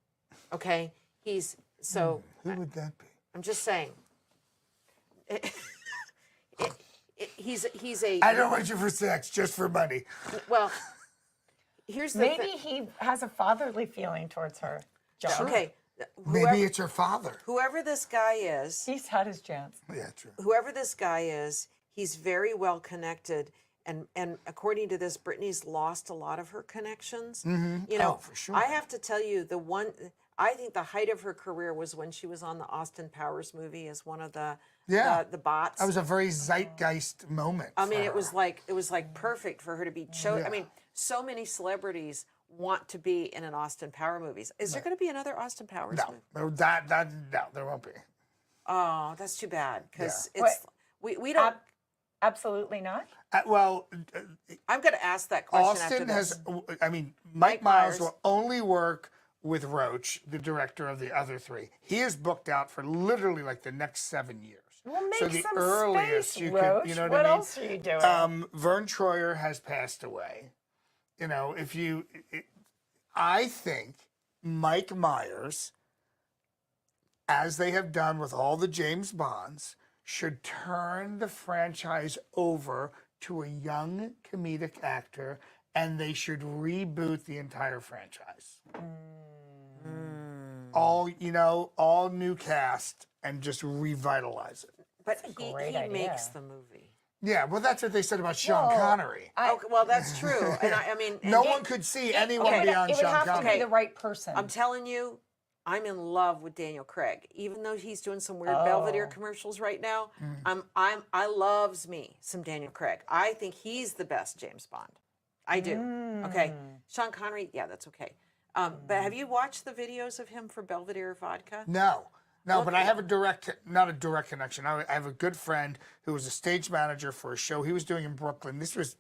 Okay, who would that be? I'm just saying. He's a. I don't want you for sex, just for money. Well, here's the Maybe thing. he has a fatherly feeling towards her. John. Okay, Maybe it's her father. whoever this guy is, He's had his chance. Yeah, true. whoever this guy is, he's very well connected. And according to this, Britney's lost a lot of her connections. Oh, for sure. I have to tell you, I think the height of her career was when she was on the Austin Powers movie as one of the bots. That was a very zeitgeist moment. I mean, for it was her. like perfect for her to be chosen. I mean, so many celebrities want to be in an Austin Power movies. Is there going to be another Austin Powers movie? No, no, there won't be. Oh, that's too bad because Yeah. it's we don't. Absolutely not. I'm going to ask that question after Austin this. Mike Myers Myers. will only work with Roach, the director of the other three. He is booked out for literally like the next 7 years. Well, make so the some earliest space, you Roach. could, you know what What I mean? else are you doing? Vern Troyer has passed away. I think Mike Myers, as they have done with all the James Bonds, should turn the franchise over to a young comedic actor, and they should reboot the entire franchise. All new cast, and just revitalize it. But great he idea. makes the movie. Yeah, well, that's what they said about Sean Connery. Okay, well, that's true. And I mean, No one could see anyone beyond it would Sean have to Connery. be the right person. I'm telling you, I'm in love with Daniel Craig. Even though he's doing some weird Belvedere commercials right now, I loves me some Daniel Craig. I think he's the best James Bond. I do. Okay, Sean Connery, yeah, that's okay. But have you watched the videos of him for Belvedere vodka? No, but I have not a direct connection. I have a good friend who was a stage manager for a show he was doing in Brooklyn. This was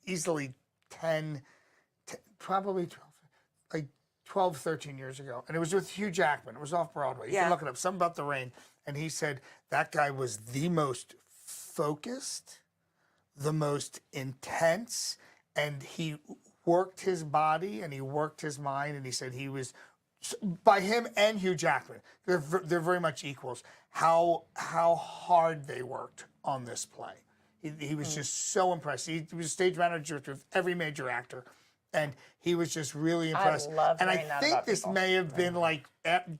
easily 12, 13 years ago. And it was with Hugh Jackman. It was off Broadway. You Yeah. can look it up. Something About the Rain. And he said that guy was the most focused, the most intense, and he worked his body and he worked his mind, and he said he was, by him and Hugh Jackman, they're very much equals. How hard they worked on this play. He was just so impressed. He was a stage manager with every major actor, and he was just really impressed. love and I hearing that think about this people. may have been like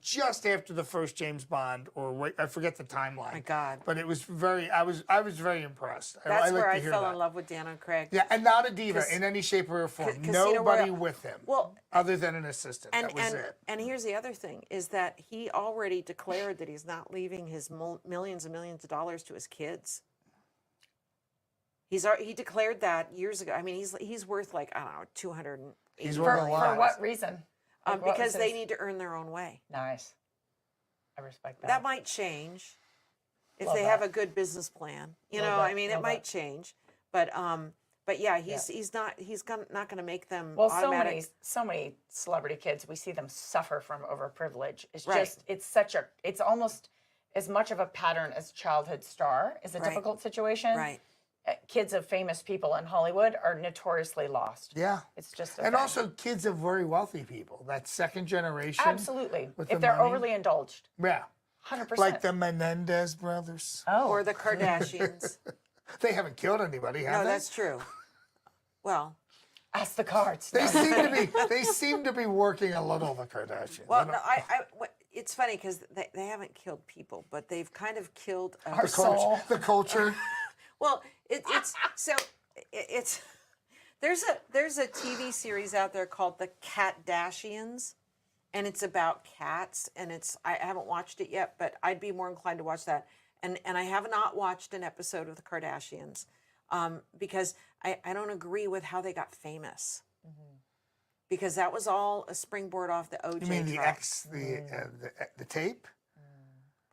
just after the first James Bond, or I forget the timeline. My God. But it was very. I was very impressed. That's like where to I hear fell that. in love with Daniel Craig. Yeah, and not a diva in any shape or form. 'cause you know Nobody where- with him. Well, other than an assistant. And that was it. and here's the other thing is that he already declared that he's not leaving his millions and millions of dollars to his kids. He declared that years ago. I mean, he's worth like, I don't know, 280 He's For, worth a million. lot. for what reason? Like, what Because was they his- need to earn their own way. Nice. I respect that. That might change if Love they have that. a good business plan. You Love know, that, I mean, it love might that. change, but yeah, he's not going to make them Well, automatic. so many celebrity kids, we see them suffer from overprivilege. It's Right. just, it's almost as much of a pattern as childhood star is a Right. difficult situation. Right. Kids of famous people in Hollywood are notoriously lost. Yeah. It's just a And thing. also kids of very wealthy people. That second generation. Absolutely. with If the they're money. overly indulged. Yeah. 100%. Like the Menendez brothers. oh. Or the Kardashians. They haven't killed anybody, have No, they? that's true. Well, Ask the cards. They seem to be working a little, the Kardashians. well, no, it's funny because they haven't killed people, but they've kind of killed. Our soul. The culture. Well, it's there's a TV series out there called The Kardashians, and it's about cats, and I haven't watched it yet, but I'd be more inclined to watch that. And I have not watched an episode of The Kardashians because I don't agree with how they got famous. Because that was all a springboard off the OJ You mean the trial. the tape?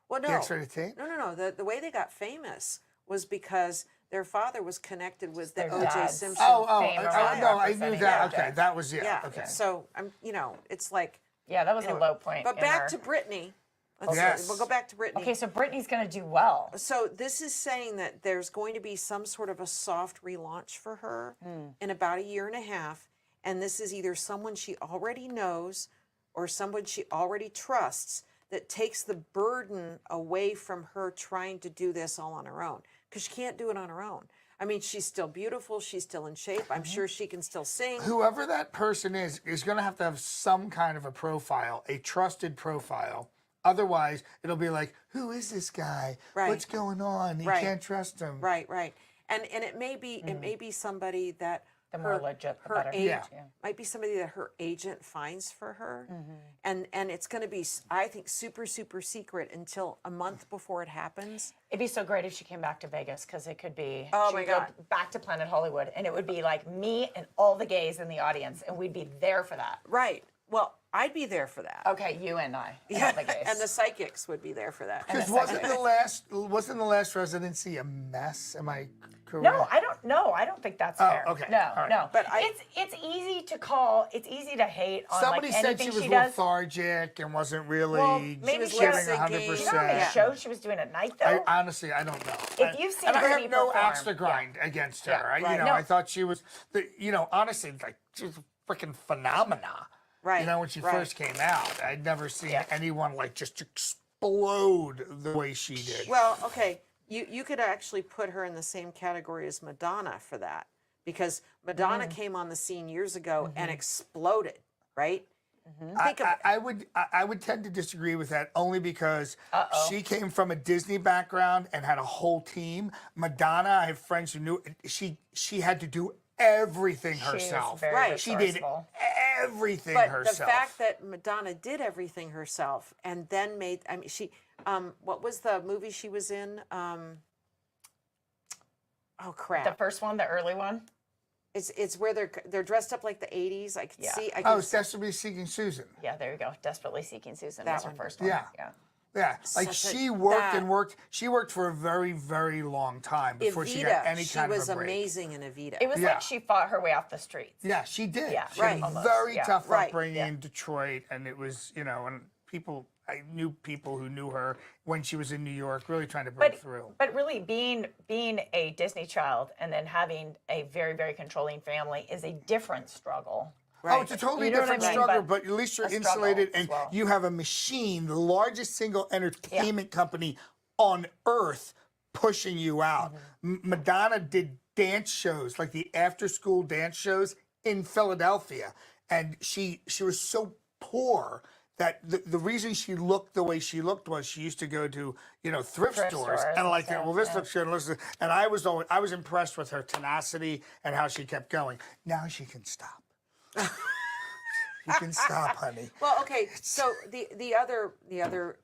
Well, no, The X-rated tape? no. The way they got famous was because their father was connected with the Their O.J. dad's Simpson. fame or no, whatever, I knew representing that. OJ. Okay, that was Yeah. Okay. So it's like. Yeah, that was Anyway, a low point. But in back her- to Britney. Yes. We'll go back to Britney. Okay, so Britney's going to do well. So this is saying that there's going to be some sort of a soft relaunch for her in about a year and a half. And this is either someone she already knows or someone she already trusts that takes the burden away from her trying to do this all on her own. Because she can't do it on her own. I mean, she's still beautiful. She's still in shape. I'm sure she can still sing. Whoever that person is going to have some kind of a profile, a trusted profile. Otherwise, it'll be like, who is this guy? Right. What's going on? You Right. can't trust him. Right. And it may be somebody that The more legit, the better. Yeah. might be somebody that her agent finds for her, and it's going to be, I think, super secret until a month before it happens. It'd be so great if she came back to Vegas because it could be. Oh she my would go God. back to Planet Hollywood, and it would be like me and all the gays in the audience, and we'd be there for that. Right. Well, I'd be there for that. Okay, you and I, and all the gays. And the psychics would be there for that. Because wasn't the last residency a mess? Am I correct? No, I don't. No, I don't think that's fair. okay. No, All right. no. But it's easy to call. It's easy to hate on Somebody like said anything she was does. lethargic and wasn't really Well, maybe was she giving was lip-syncing. 100%. You know how many Yeah. shows she was doing at night though? Honestly, I don't know. If you've seen and I Britney have no perform, axe to grind against her. Yeah, I, right. you know, No. I thought she was, honestly, like she was a freaking phenomena. Right, You know, when she right. first came out, I'd never seen Yeah. anyone like just explode the way she did. Well, okay, you could actually put her in the same category as Madonna for that, because Madonna came on the scene years ago and exploded, right? Think of I would tend to disagree with that only because she came from a Disney background and had a whole team. Madonna, I have friends who knew she had to do everything herself. very Right. She did resourceful. everything But herself. the fact that Madonna did everything herself and then made, I mean, she, what was the movie she was in? Oh crap! The first one, the early one. It's where they're dressed up like the 80s. I could Yeah. see. I Oh, could it's Desperately Seeking Susan. Yeah, there you go. Desperately Seeking Susan That was her one. first one. Yeah. Yeah. Yeah, like Such a- she worked that- and worked. She worked for a very, very long time before she got any she kind was of a break. amazing in Evita. It was Yeah. like she fought her way off the streets. Yeah, she did. Yeah, she had right. a Almost, very yeah. tough Right, upbringing yeah. in Detroit, and it was, and people I knew people who knew her when she was in New York, really trying to break through. But really, being a Disney child and then having a very, very controlling family is a different struggle. Oh, it's a totally You know what I different mean? struggle, But but at least you're a struggle insulated as and well. you have a machine, the largest single entertainment company on earth, pushing you out. Madonna did dance shows, like the after-school dance shows in Philadelphia, and she was so poor that the reason she looked the way she looked was she used to go to thrift stores stores and and like stuff, well this yeah. looks good and listen, and I was impressed with her tenacity and how she kept going. Now she can stop. You can stop, honey. Well, okay. So the other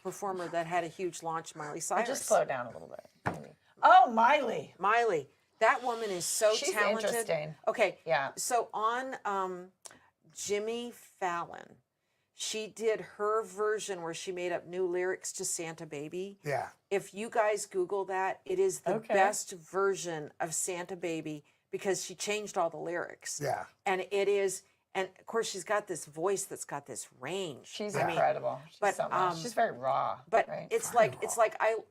performer that had a huge launch, Miley Cyrus. Just slow down a little bit. Maybe. Oh, Miley, that woman is so She's talented. interesting. Okay. Yeah. So on Jimmy Fallon, she did her version where she made up new lyrics to Santa Baby. Yeah. If you guys Google that, it is the Okay. best version of Santa Baby because she changed all the lyrics. Yeah. And it is, and of course she's got this voice that's got this range. She's I mean, incredible. She's but, so much. She's very raw. But right? it's like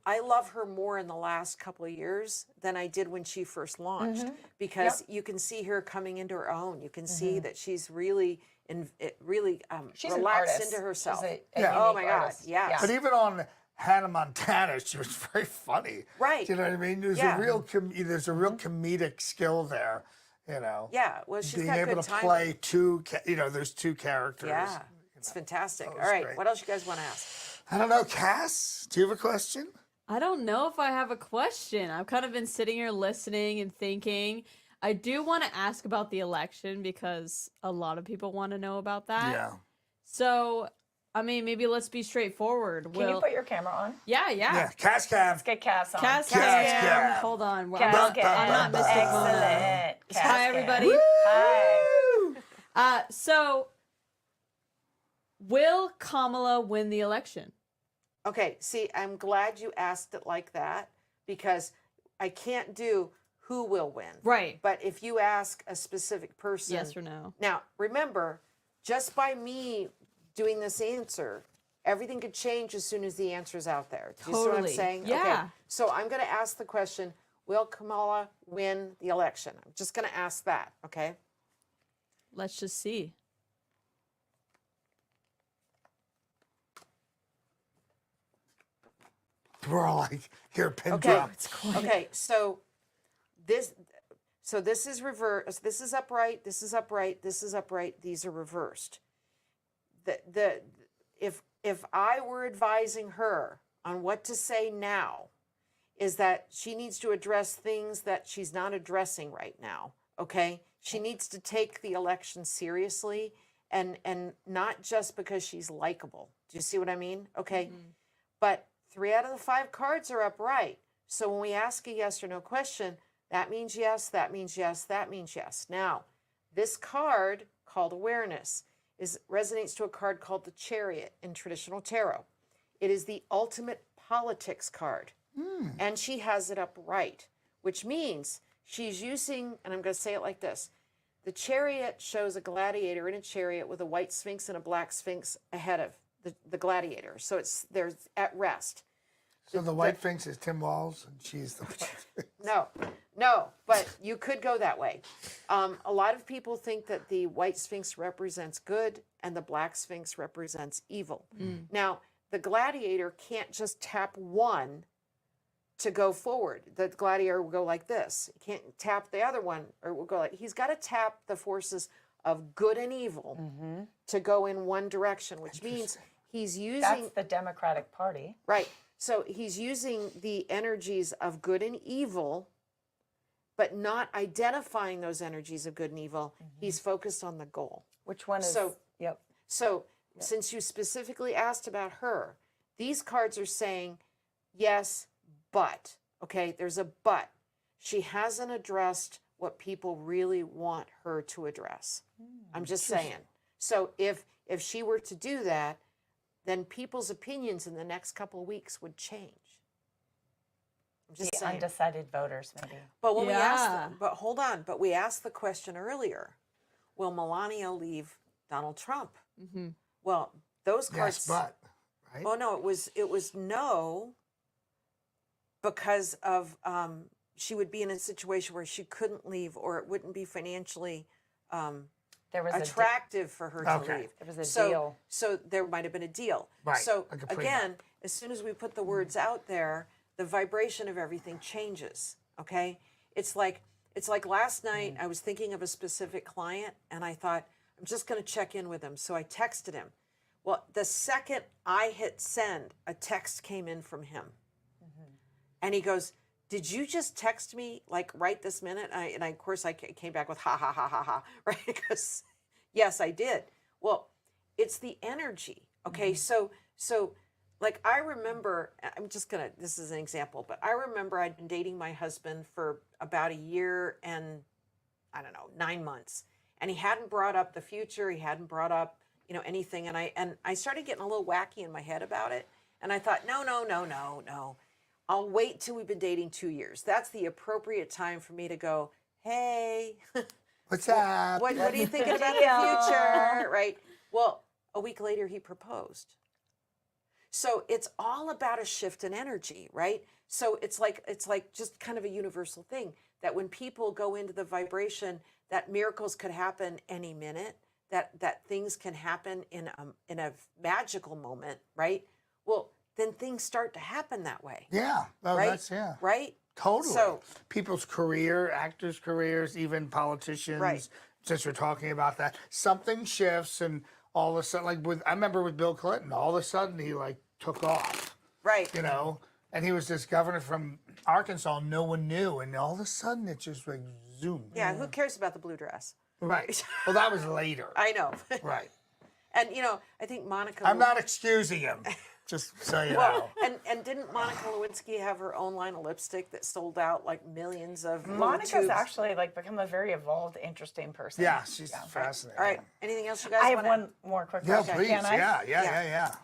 I love her more in the last couple of years than I did when she first launched because you can see her coming into her own. You can see that she's really She's an relaxed artist. into herself. She's a Oh unique my God! artist. Yes. Yeah. But even on Hannah Montana, she was very funny. Right. Do you know what I mean? There's Yeah. a real comedic skill there. Yeah. Well, she's Being got able good to timing. play there's two characters. Yeah. It's fantastic. All was right. great. What else you guys want to ask? I don't know, Cass. Do you have a question? I don't know if I have a question. I've kind of been sitting here listening and thinking. I do want to ask about the election because a lot of people want to know about that. Yeah. So, I mean, maybe let's be straightforward. Can you put your camera on? Yeah. Yeah. Cass Cam. Let's get Cass on. Cass Cass Cam. Cam. Hold on. Cass Ba- Cam. I'm not Mystic Mona. Excellent. Cass Hi, Cam. everybody. Hi. So, will Kamala win the election? Okay. See, I'm glad you asked it like that because I can't do who will win. Right. But if you ask a specific person, Yes or no? Now, remember, just by me doing this answer, everything could change as soon as the answer's out there. Do you see what I'm Totally. saying? Okay. Yeah. So I'm going to ask the question, will Kamala win the election? I'm just going to ask that, okay? Let's just see. We're all like, here, pin Okay. drop. Okay, so this is reverse. This is upright. This is upright. This is upright. These are reversed. If I were advising her on what to say now, is that she needs to address things that she's not addressing right now. Okay, she needs to take the election seriously, and not just because she's likable. Do you see what I mean? Okay, but 3 out of the 5 cards are upright. So when we ask a yes or no question, that means yes, that means yes, that means yes. Now, this card called awareness resonates to a card called the Chariot in traditional tarot. It is the ultimate politics card. And she has it upright, which means she's using, and I'm going to say it like this. The Chariot shows a gladiator in a chariot with a white sphinx and a black sphinx ahead of the gladiator. So they're at rest. So the white sphinx is Tim Walz, and she's the No, but you could go that way. A lot of people think that the white sphinx represents good and the black sphinx represents evil. Now, the gladiator can't just tap one to go forward. The gladiator will go like this. He can't tap the other one, or will go like, he's got to tap the forces of good and evil to go in one direction, which means he's using... That's the Democratic Party. Right. So he's using the energies of good and evil, but not identifying those energies of good and evil. He's focused on the goal. Which one is? So- Yep. So since you specifically asked about her, these cards are saying, yes, but. Okay, there's a but. She hasn't addressed what people really want her to address. I'm just saying. So if she were to do that, then people's opinions in the next couple of weeks would change. I'm just The saying. undecided voters, maybe. But when we Yeah. asked, but hold on, but we asked the question earlier: will Melania leave Donald Trump? Well, those cards. yes, but right? Well, no, it was no, because of she would be in a situation where she couldn't leave, or it wouldn't be financially There was attractive for her to Okay. leave. There was a so, deal. So there might have been a deal. Right, So like a prenup. again, as soon as we put the words out there, the vibration of everything changes. Okay, it's like last night I was thinking of a specific client, and I thought I'm just going to check in with him. So I texted him. Well, the second I hit send, a text came in from him, and he goes, "Did you just text me like right this minute?" Of course I came back with ha ha ha ha ha, right? Because yes, I did. Well, it's the energy. Okay, so like I remember, this is an example, but I remember I'd been dating my husband for about a year and I don't know, 9 months, and he hadn't brought up the future. He hadn't brought up anything, and I started getting a little wacky in my head about it, and I thought, no. I'll wait till we've been dating 2 years. That's the appropriate time for me to go, hey, What's up? what are you thinking about the future? Right. Well, a week later, he proposed. So it's all about a shift in energy, right? So it's like just kind of a universal thing that when people go into the vibration, that miracles could happen any minute, that things can happen in a magical moment, right? Well, then things start to happen that way. Yeah. Well, Right? that's, yeah. Right? Totally. So- People's career, actors' careers, even politicians, Right. since we're talking about that, something shifts and all of a sudden, I remember with Bill Clinton, all of a sudden he took off, Right. and he was this governor from Arkansas, no one knew, and all of a sudden it just zoomed. Yeah, who cares about the blue dress? Right. Well, that was later. I know. Right. And, I think Monica... I'm not excusing him, just so you know. And didn't Monica Lewinsky have her own line of lipstick that sold out like millions of little Monica's tubes? actually become a very evolved, interesting person. Yeah, she's fascinating. All right. Anything else you guys I have want one more quick Yeah, question. please. Can I? Yeah.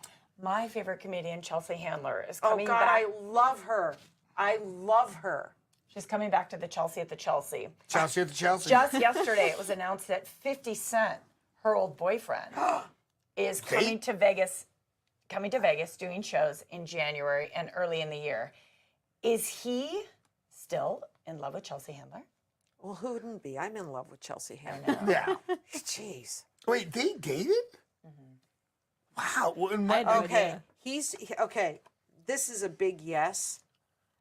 My favorite comedian, Chelsea Handler, is Oh, coming God, back. I love her. I love her. She's coming back to the Chelsea at the Chelsea. Chelsea at the Chelsea. Just yesterday, it was announced that 50 Cent, her old boyfriend, is coming to Vegas, doing shows in January and early in the year. Is he still in love with Chelsea Handler? Well, who wouldn't be? I'm in love with Chelsea Handler. Yeah. Jeez. Wait, they dated? Wow. Well, I had no Okay. idea. Okay. This is a big yes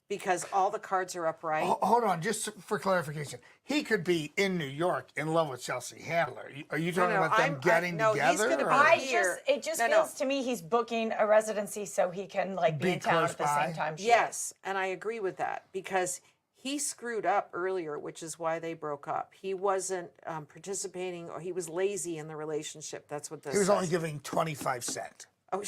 because all the cards are upright. Hold on, just for clarification. He could be in New York in love with Chelsea Handler. Are you talking about them getting no, together? he's gonna or- be- It just No, feels to me he's booking a residency so he can Be be in town close at the by. same time. she is. Yes, and I agree with that because he screwed up earlier, which is why they broke up. He wasn't participating, or he was lazy in the relationship. That's what this He was says. only giving 25 cents. Oh,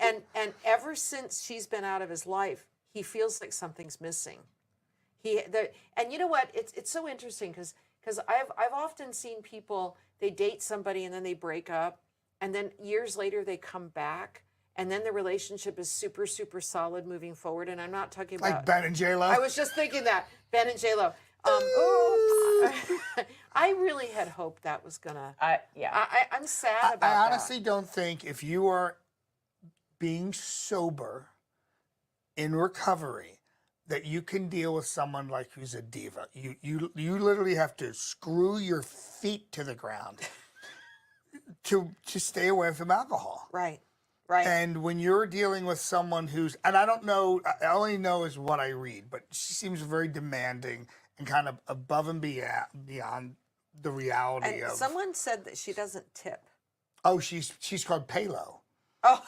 and ever since she's been out of his life, he feels like something's missing. And you know what? It's so interesting because I've often seen people, they date somebody and then they break up, and then years later they come back, and then the relationship is super, super solid moving forward. And I'm not talking about Like Ben and J-Lo? I was just thinking that Ben and J-Lo. I really had hoped that was gonna. Yeah. I'm sad about I that. honestly don't think if you are being sober in recovery that you can deal with someone like who's a diva. You literally have to screw your feet to the ground to stay away from alcohol. Right. And when you're dealing with someone who's, and I don't know, I only know is what I read, but she seems very demanding and kind of above and beyond the reality And of. someone said that she doesn't tip. Oh, she's called Palo. Oh,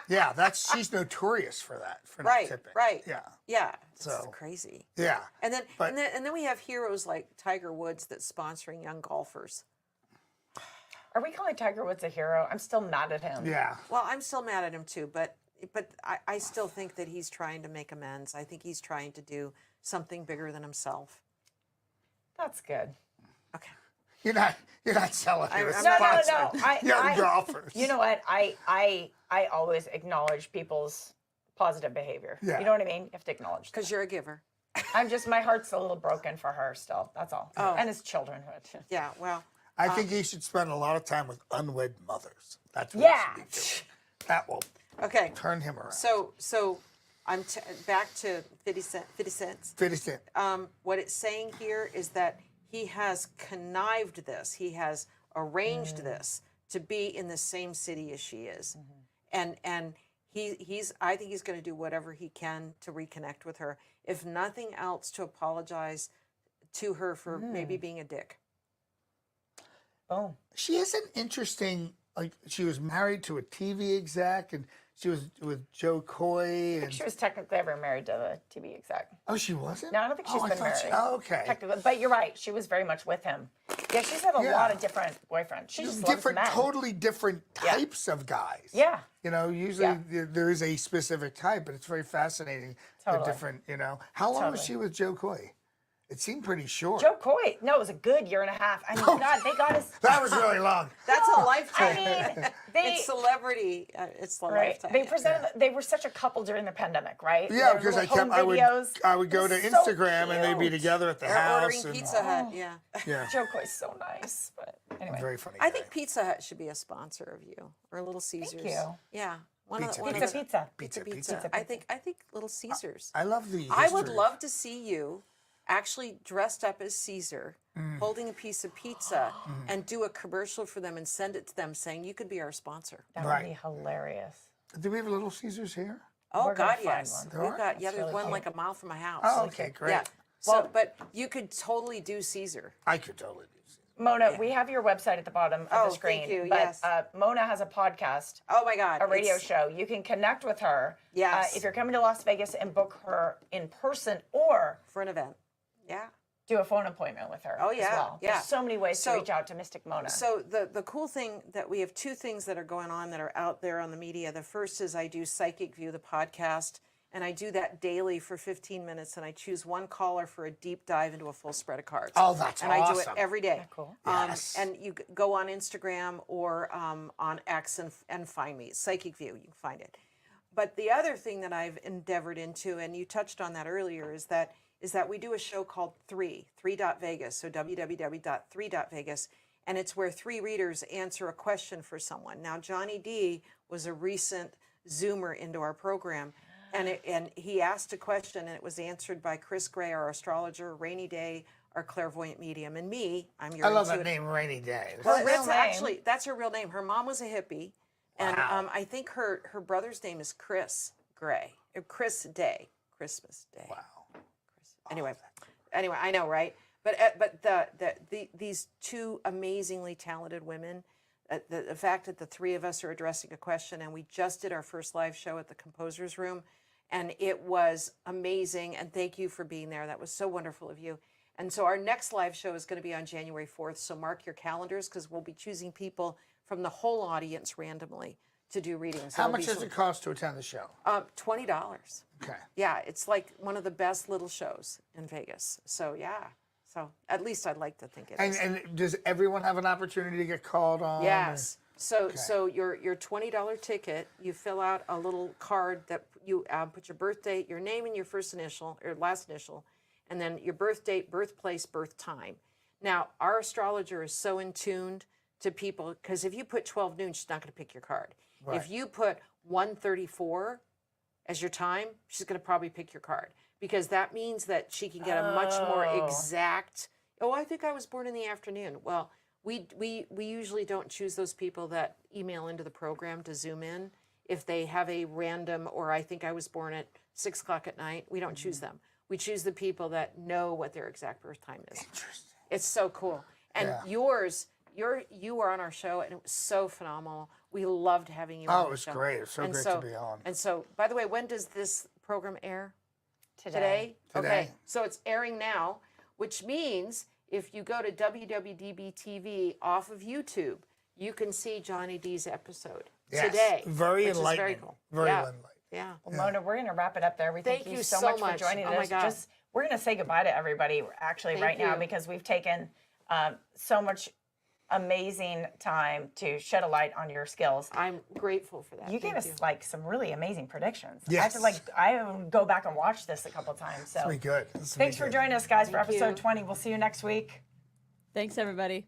Yeah, she's notorious for that, for not right, tipping. right. Yeah, Yeah. This is So- crazy. yeah. And then, But- and then we have heroes like Tiger Woods that's sponsoring young golfers. Are we calling Tiger Woods a hero? I'm still mad at him. Yeah. Well, I'm still mad at him too, but I still think that he's trying to make amends. I think he's trying to do something bigger than himself. That's good. Okay. You're not selling I'm it. not- No. Young golfers. You know what? I always acknowledge people's positive behavior. Yeah. You know what I mean? You have to acknowledge that. Because you're a giver. My heart's a little broken for her still. That's all. Oh. And it's childrenhood. Yeah, well, I think he should spend a lot of time with unwed mothers. That's what Yeah. he should be doing. That will Okay. turn him around. So I'm back to 50 cents. 50 Cent. What it's saying here is that he has connived this. He has arranged this to be in the same city as she is, and he's. I think he's going to do whatever he can to reconnect with her, if nothing else, to apologize to her for maybe being a dick. Boom. She has an interesting, like, she was married to a TV exec, and she was with Joe Coy. And She was technically ever married to the TV exec. oh, she wasn't? No, I don't think she's I been thought married. oh, okay. Technically, but you're right. She was very much with him. Yeah, she's had a Yeah. lot of different boyfriends. She just loves Different, men. totally different Yeah. types of guys. Yeah. You know, usually Yeah. there is a specific type, but it's very fascinating. The Totally. different, you know. How long was Totally. she with Joe Coy? It seemed pretty short. Joe Coy. No, it was a good year and a half. I mean, God, they got us. That was really long. That's a I lifetime. mean, they. It's celebrity. It's a Right. lifetime. They presented. They were such a couple during the pandemic, right? Yeah, Their because I little kept home videos. I would go It to was so Instagram and they'd be cute. together at the They're house. ordering and, Pizza Hut. Yeah. Yeah, Joe Coy's so nice, but anyway. very funny. I guy. think Pizza Hut should be a sponsor of you, or Little Caesars. you. Yeah. Pizza, One of Pizza, the- pizza. Pizza. Pizza. I think Little Caesars. I love the. I would history. love to see you actually dressed up as Caesar, holding a piece of pizza, and do a commercial for them and send it to them saying, you could be our sponsor. That Right. would be hilarious. Do we have Little Caesars here? Oh, We're gonna God, find yes. one. There We've are? got, yeah, there's really one cute. like a mile from my house. Oh, okay, great. Yeah. So, but you could totally do Caesar. I could totally do Caesar. Mona, we have your website at the bottom of Oh, the screen. thank you, But yes. Mona has a podcast, Oh, my God. a radio it's- show. You can connect with her. Yes. If you're coming to Las Vegas and book her in person or For an event. Yeah. do a phone appointment with her. Oh, as yeah, well. yeah. There's so many ways So- to reach out to Mystic Mona. So the cool thing that we have two things that are going on that are out there on the media. The first is I do Psychic View, the podcast, and I do that daily for 15 minutes, and I choose one caller for a deep dive into a full spread of cards. Oh, that's and I do it awesome. every day. cool. Yes. And you go on Instagram or on X and find me. Psychic View, you can find it. But the other thing that I've endeavored into, and you touched on that earlier, is that we do a show called 3.Vegas, so www.3.Vegas, and it's where 3 readers answer a question for someone. Now, Johnny D was a recent Zoomer into our program, and he asked a question, and it was answered by Chris Gray, our astrologer, Rainy Day, our clairvoyant medium, and me. I'm your I love that intuitive- name, Rainy Day. Her Well, real that's name. that's her real name. Her mom was a hippie, and Wow. I think her brother's name is Chris Gray, or Chris Day, Christmas Day. Wow. Anyway, I know, right? But these two amazingly talented women, the fact that the 3 of us are addressing a question, and we just did our first live show at the Composers Room, and it was amazing. And thank you for being there. That was so wonderful of you. And so our next live show is going to be on January 4th. So mark your calendars, because we'll be choosing people from the whole audience randomly to do readings. How It'll much be does some- it cost to attend the show? $20. Okay. Yeah, it's like one of the best little shows in Vegas. So yeah, so at least I'd like to think it is. And does everyone have an opportunity to get called on? Yes. So your $20 ticket, you fill out a little card that you put your birth date, your name, and your first initial or last initial, and then your birth date, birthplace, birth time. Now our astrologer is so in tuned to people, because if you put 12 noon, she's not going to pick your card. Right. If you put 1:34 as your time, she's going to probably pick your card, because that means that she can get a much more exact. Oh, I think I was born in the afternoon. Well, we usually don't choose those people that email into the program to Zoom in if they have a random, or I think I was born at 6 o'clock at night. We don't choose them. We choose the people that know what their exact birth time is. Interesting. It's so cool. And Yeah. you were on our show, and it was so phenomenal. We loved having you Oh, on it the was show. great. It was so And great so- to be on. And so, by the way, when does this program air? Today. Okay, Today. so it's airing now, which means if you go to WWDB TV off of YouTube, you can see Johnny D's episode Yes. today. Very which is enlightening. very cool. Very yeah. enlightening. Yeah. Well, Mona, we're going to wrap it up there. We thank Thank you you so so much for much. joining Oh my us. God. We're going to say goodbye to everybody actually Thank right now, you. because we've taken so much amazing time to shed a light on your skills. I'm grateful for that. You gave Thank us like some really amazing predictions. Yes. I would go back and watch this a couple times. So It'll be good. This will be thanks for good. joining us, guys, for Thank episode you. 20. We'll see you next week. Thanks, everybody.